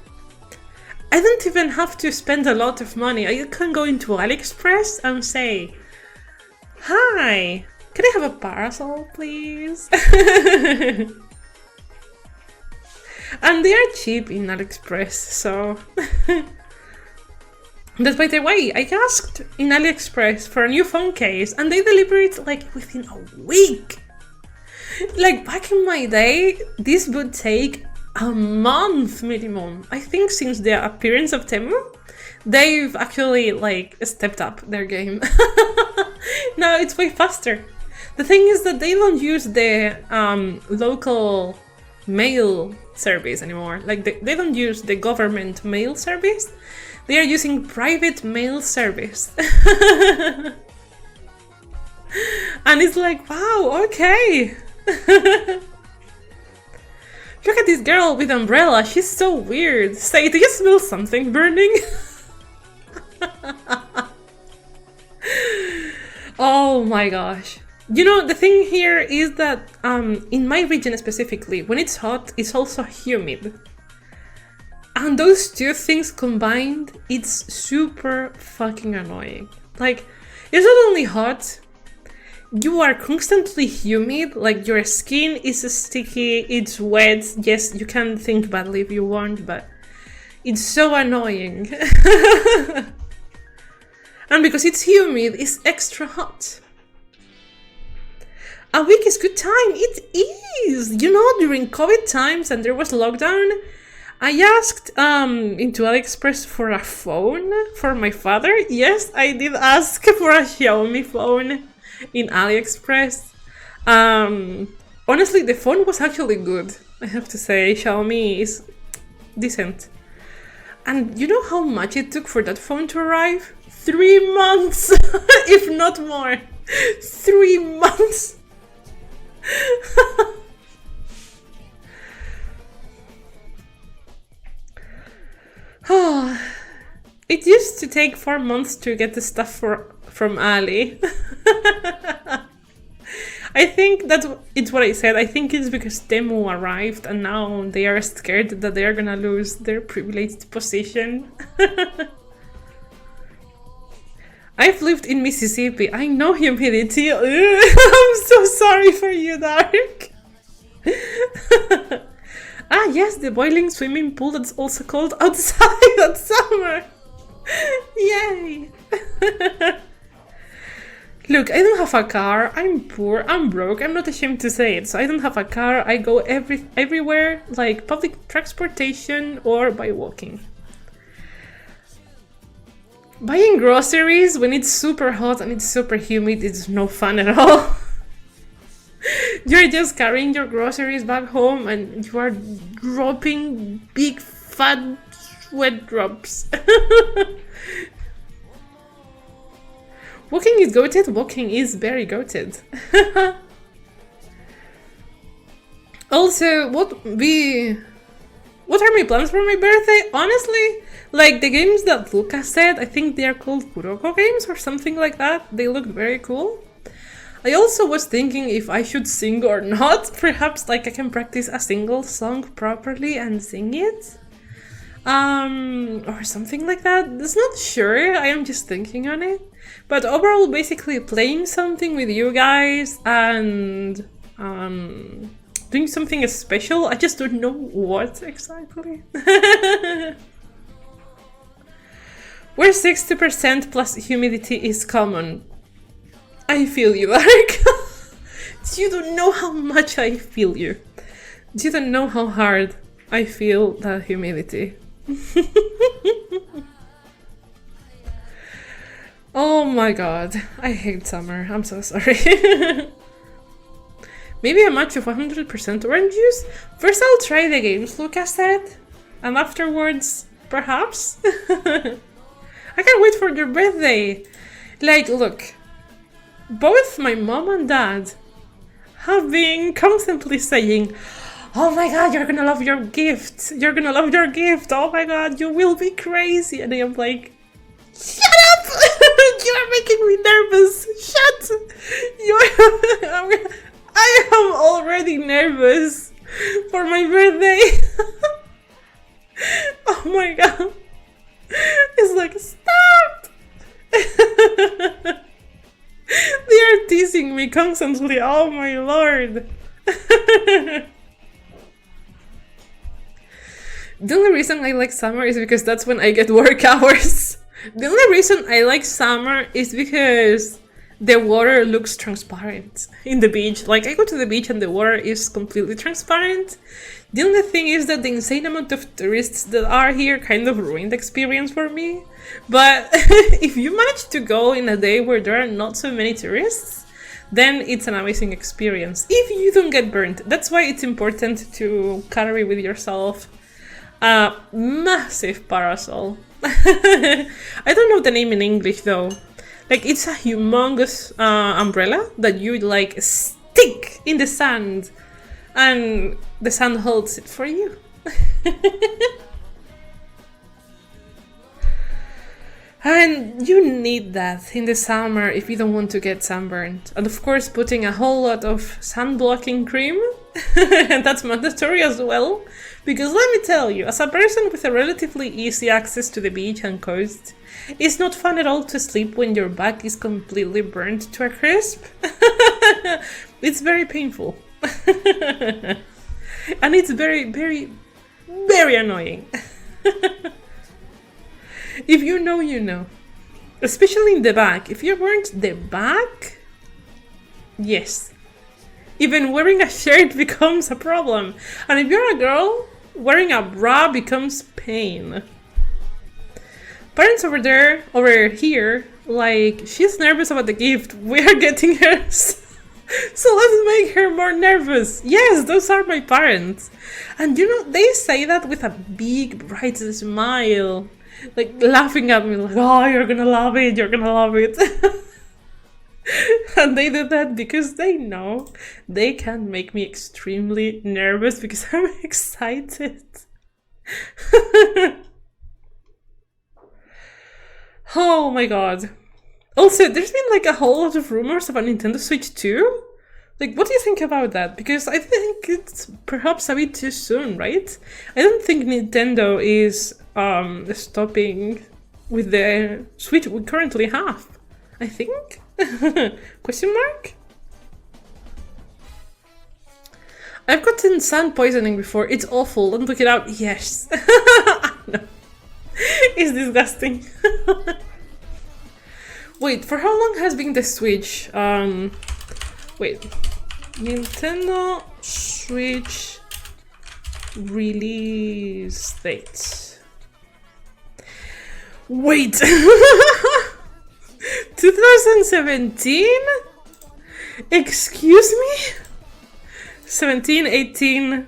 I don't even have to spend a lot of money. I can go into AliExpress and say, "Hi, can I have a parasol, please?" And they are cheap in AliExpress, so... That, by the way, I asked in AliExpress for a new phone case and they deliver it like within a week. Like back in my day, this would take a month minimum. I think since the appearance of Temu, they've actually like stepped up their game. Now it's way faster. The thing is that they don't use the local mail service anymore. Like they don't use the government mail service. They are using private mail service. And it's like, wow, okay. Look at this girl with umbrella. She's so weird. Say, do you smell something burning? Oh my gosh. You know, the thing here is that in my region specifically, when it's hot, it's also humid. And those two things combined, it's super fucking annoying. Like, it's not only hot, you are constantly humid, like your skin is sticky, it's wet. Yes, you can think badly if you want, but it's so annoying. And because it's humid, it's extra hot. A week is good time. It is. You know, during COVID times and there was lockdown, I asked into AliExpress for a phone for my father. Yes, I did ask for a Xiaomi phone in AliExpress. Honestly, the phone was actually good. I have to say, Xiaomi is decent. And you know how much it took for that phone to arrive? 3 months, if not more. 3 months. It used to take 4 months to get the stuff from Ali. I think it's what I said. I think it's because Temu arrived and now they are scared that they are gonna lose their privileged position. I've lived in Mississippi. I know humidity. I'm so sorry for you, Dark. Ah, yes, the boiling swimming pool that's also cold outside at summer. Yay. Look, I don't have a car. I'm poor. I'm broke. I'm not ashamed to say it. So I don't have a car. I go everywhere, like public transportation or by walking. Buying groceries when it's super hot and it's super humid is no fun at all. You're just carrying your groceries back home and you are dropping big fat sweat drops. Walking is goated? Walking is very goated. Also, what are my plans for my birthday? Honestly, like the games that Lucas said, I think they are called Kuroko games or something like that. They look very cool. I also was thinking if I should sing or not. Perhaps like I can practice a single song properly and sing it. Or something like that. It's not sure, I am just thinking on it. But overall, basically playing something with you guys and doing something special. I just don't know what exactly. Where 60% plus humidity is common. I feel you, Ark. You don't know how much I feel you. You don't know how hard I feel that humidity. Oh my god, I hate summer. I'm so sorry. Maybe a match of 100% orange juice? First I'll try the games Lucas said, and afterwards, perhaps? I can't wait for your birthday! Like, look, both my mom and dad have been constantly saying, oh my god, you're gonna love your gift! You're gonna love your gift! Oh my god, you will be crazy! And I am like, shut up! You are making me nervous! Shut! I am already nervous for my birthday! Oh my god! It's like, stop! They are teasing me constantly, oh my lord! The only reason I like summer is because that's when I get work hours. The only reason I like summer is because the water looks transparent in the beach. Like, I go to the beach and the water is completely transparent. The only thing is that the insane amount of tourists that are here kind of ruined the experience for me. But if you manage to go in a day where there are not so many tourists, then it's an amazing experience. If you don't get burnt. That's why it's important to carry with yourself a massive parasol. I don't know the name in English though. Like, it's a humongous umbrella that you like stick in the sand and the sand holds it for you. And you need that in the summer if you don't want to get sunburned. And of course, putting a whole lot of sun blocking cream, and that's mandatory as well. Because let me tell you, as a person with a relatively easy access to the beach and coast, it's not fun at all to sleep when your back is completely burnt to a crisp. It's very painful. And it's very, very, very annoying. If you know, you know. Especially in the back. If you burnt the back, yes. Even wearing a shirt becomes a problem. And if you're a girl, Wearing a bra becomes pain. Parents over here, like, she's nervous about the gift. We are getting her. So let's make her more nervous. Yes, those are my parents. And you know, they say that with a big, bright smile. Like, laughing at me, like, oh, you're gonna love it, you're gonna love it. And they do that because they know they can make me extremely nervous because I'm excited. Oh my god. Also, there's been like a whole lot of rumors about Nintendo Switch 2. Like, what do you think about that? Because I think it's perhaps a bit too soon, right? I don't think Nintendo is stopping with the Switch we currently have. I think? Question mark? I've gotten sun poisoning before. It's awful. Don't look it up. Yes. No. It's disgusting. Wait, for how long has been the Switch? Wait. Nintendo Switch release date. Wait. 2017? Excuse me? 17, 18,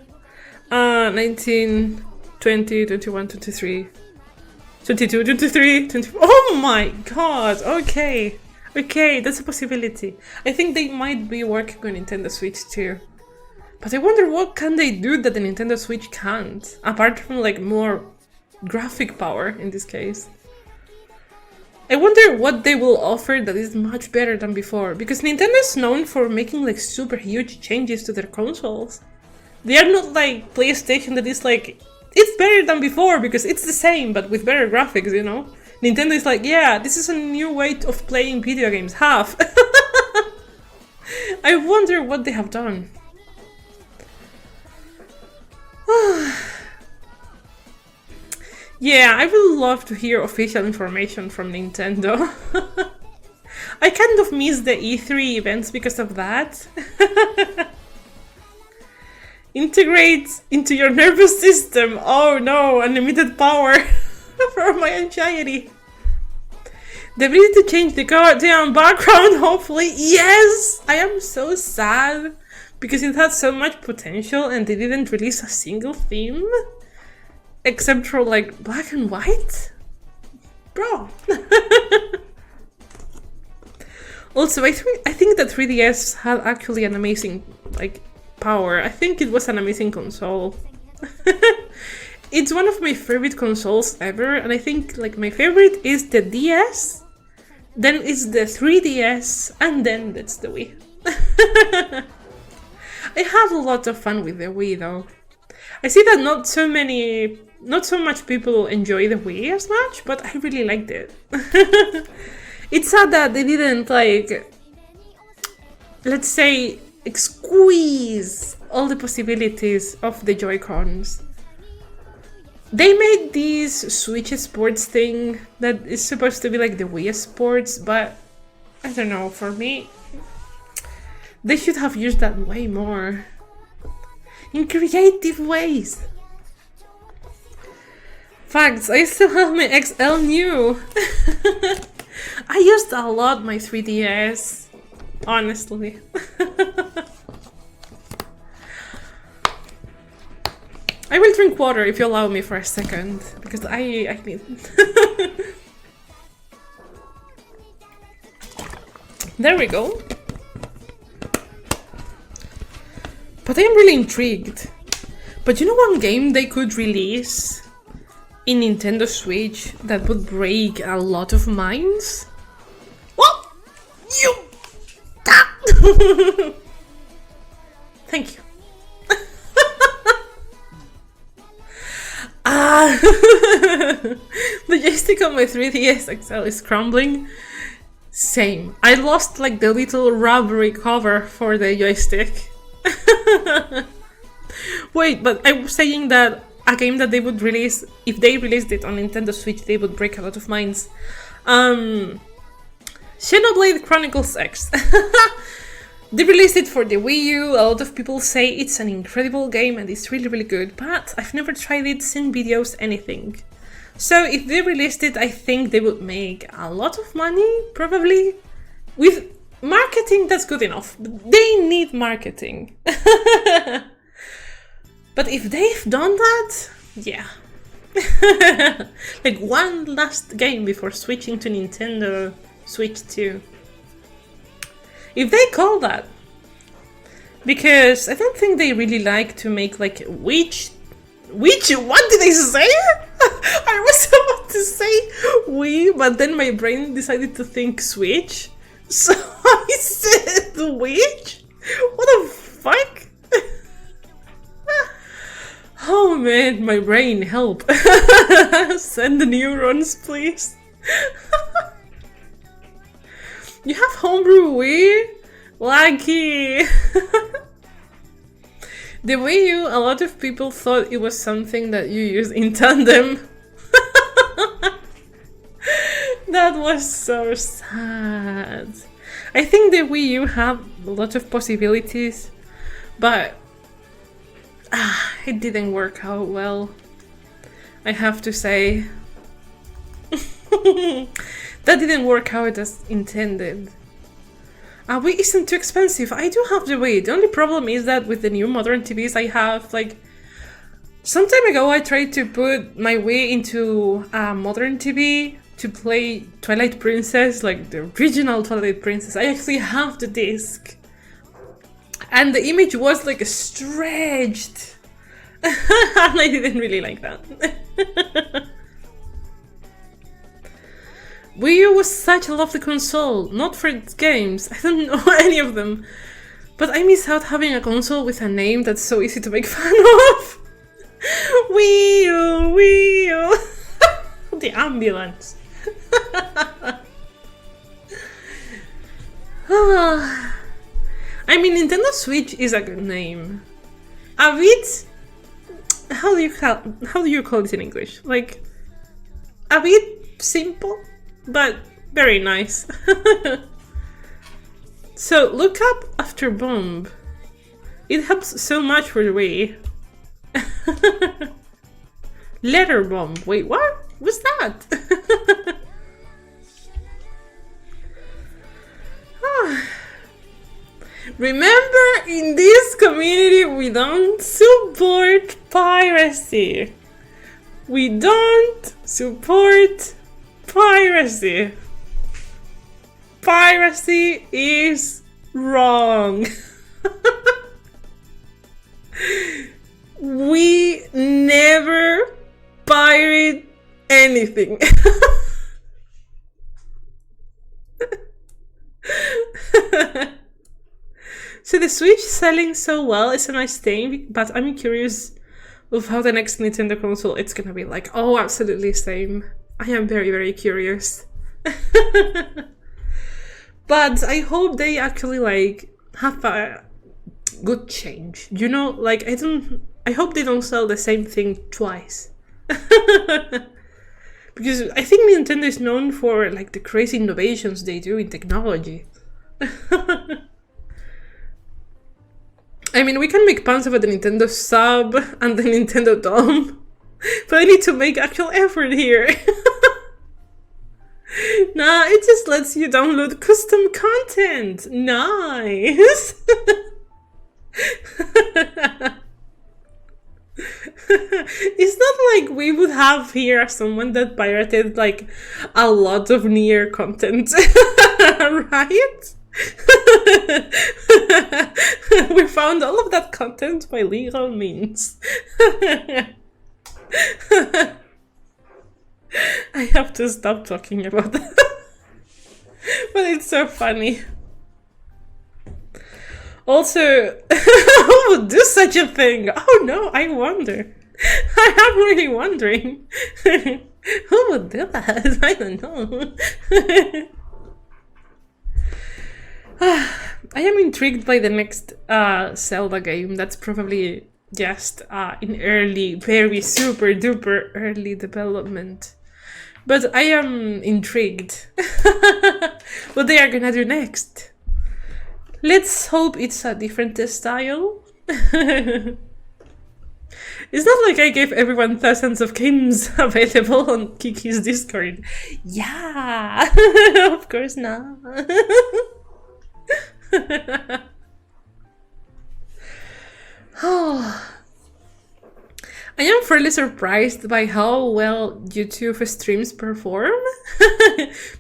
19, 20, 21, 23, 22, 23, 24. Oh my god, okay. Okay, that's a possibility. I think they might be working on Nintendo Switch too. But I wonder what can they do that the Nintendo Switch can't? Apart from like more graphic power in this case. I wonder what they will offer that is much better than before, because Nintendo is known for making like super huge changes to their consoles. They are not like PlayStation that is like, it's better than before because it's the same but with better graphics, you know? Nintendo is like, yeah, this is a new way of playing video games, half. I wonder what they have done. Yeah, I would love to hear official information from Nintendo. I kind of miss the E3 events because of that. Integrate into your nervous system. Oh no, unlimited power for my anxiety. The ability to change the goddamn background, hopefully. Yes! I am so sad because it had so much potential and they didn't release a single theme. Except for like black and white? Bro. Also, I think that 3DS had actually an amazing like power. I think it was an amazing console. It's one of my favorite consoles ever, and I think like my favorite is the DS, then it's the 3DS, and then that's the Wii. I had a lot of fun with the Wii though. I see that not so much people enjoy the Wii as much, but I really liked it. It's sad that they didn't like, let's say, squeeze all the possibilities of the Joy-Cons. They made this Switch Sports thing that is supposed to be like the Wii Sports, but I don't know, for me, they should have used that way more. In creative ways. Facts, I still have my XL new. I used a lot my 3DS, honestly. I will drink water if you allow me for a second, because I need... There we go. But I am really intrigued. But you know one game they could release in Nintendo Switch that would break a lot of minds? What? You... Thank you. The joystick on my 3DS XL is crumbling. Same. I lost like the little rubbery cover for the joystick. Wait, but I was saying that a game that they would release, if they released it on Nintendo Switch, they would break a lot of minds. Xenoblade Chronicles X. They released it for the Wii U. A lot of people say it's an incredible game and it's really, really good, but I've never tried it, seen videos, anything. So if they released it, I think they would make a lot of money, probably. With marketing, that's good enough. They need marketing. But if they've done that, yeah. Like one last game before switching to Nintendo Switch 2. If they call that. Because I don't think they really like to make like which what did I say? I was about to say Wii, but then my brain decided to think Switch. So I said which? What the fuck? Oh man, my brain, help. Send the neurons, please. You have homebrew Wii? Lucky! The Wii U, a lot of people thought it was something that you use in tandem. That was so sad. I think the Wii U had a lot of possibilities, but it didn't work out well, I have to say. That didn't work out as intended. Wii isn't too expensive. I do have the Wii. The only problem is that with the new modern TVs I have, like, some time ago I tried to put my Wii into a modern TV to play Twilight Princess, like the original Twilight Princess. I actually have the disc. And the image was like stretched. And I didn't really like that. Wii U was such a lovely console, not for its games. I don't know any of them. But I miss out having a console with a name that's so easy to make fun of. Wii U, Wii U. The ambulance. I mean, Nintendo Switch is a good name. A bit... How do you call it in English? Like, a bit simple, but very nice. So, look up after bomb. It helps so much for the Wii. Letter bomb. Wait, what? What's that? Remember, in this community, we don't support piracy. We don't support piracy. Piracy is wrong. We never pirate anything. So the Switch selling so well is a nice thing, but I'm curious of how the next Nintendo console it's gonna be like. Oh, absolutely same. I am very, very curious. But I hope they actually like have a good change. You know, like I hope they don't sell the same thing twice. Because I think Nintendo is known for like the crazy innovations they do in technology. I mean, we can make puns about the Nintendo Sub and the Nintendo Dome, but I need to make actual effort here. Nah, it just lets you download custom content. Nice. It's not like we would have here someone that pirated like a lot of Nier content, right? We found all of that content by legal means. I have to stop talking about that. But it's so funny. Also, who would do such a thing? Oh no, I wonder. I am really wondering. Who would do that? I don't know. I am intrigued by the next Zelda game. That's probably just in early, very super duper early development. But I am intrigued what they are gonna do next. Let's hope it's a different style. It's not like I gave everyone thousands of games available on Kiki's Discord. Yeah, of course not. Oh, I am fairly surprised by how well YouTube streams perform.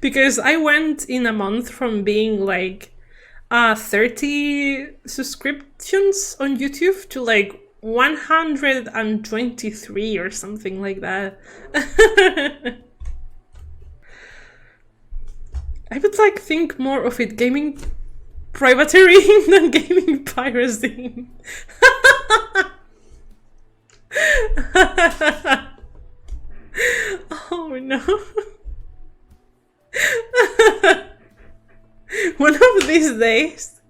Because I went in a month from being like 30 subscriptions on YouTube to like 123 or something like that. I would like think more of it gaming privateering than gaming piracy. Oh no. One of these days,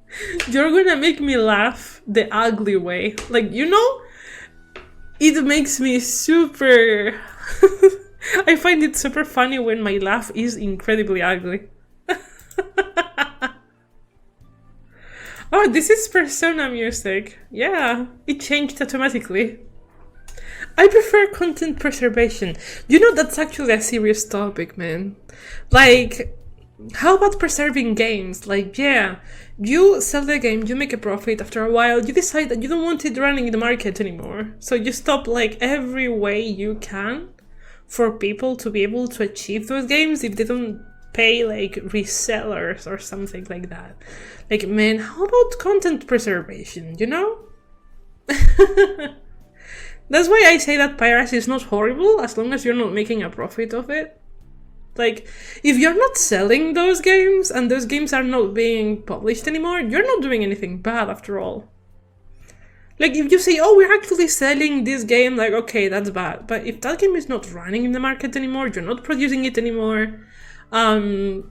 you're gonna make me laugh the ugly way. Like, you know, it makes me super... I find it super funny when my laugh is incredibly ugly. Oh, this is Persona music. Yeah, it changed automatically. I prefer content preservation. You know, that's actually a serious topic, man. Like, how about preserving games? Like, yeah, you sell the game, you make a profit, after a while you decide that you don't want it running in the market anymore. So you stop like every way you can for people to be able to achieve those games if they don't pay like resellers or something like that. Like, man, how about content preservation, you know? That's why I say that piracy is not horrible as long as you're not making a profit of it. Like, if you're not selling those games and those games are not being published anymore, you're not doing anything bad after all. Like, if you say, oh, we're actually selling this game, like, okay, that's bad. But if that game is not running in the market anymore, you're not producing it anymore, why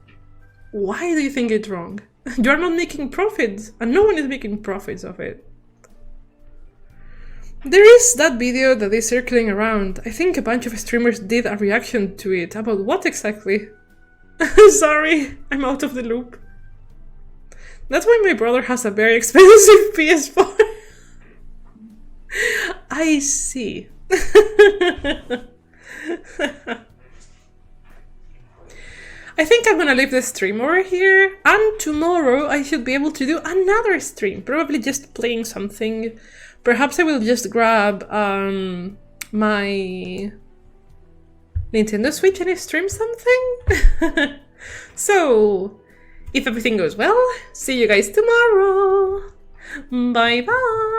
do you think it's wrong? You're not making profits, and no one is making profits of it. There is that video that is circling around. I think a bunch of streamers did a reaction to it. About what exactly? Sorry, I'm out of the loop. That's why my brother has a very expensive PS4. I see. I think I'm gonna leave the stream over here, and tomorrow I should be able to do another stream, probably just playing something. Perhaps I will just grab my Nintendo Switch and stream something. So, if everything goes well, see you guys tomorrow. Bye bye.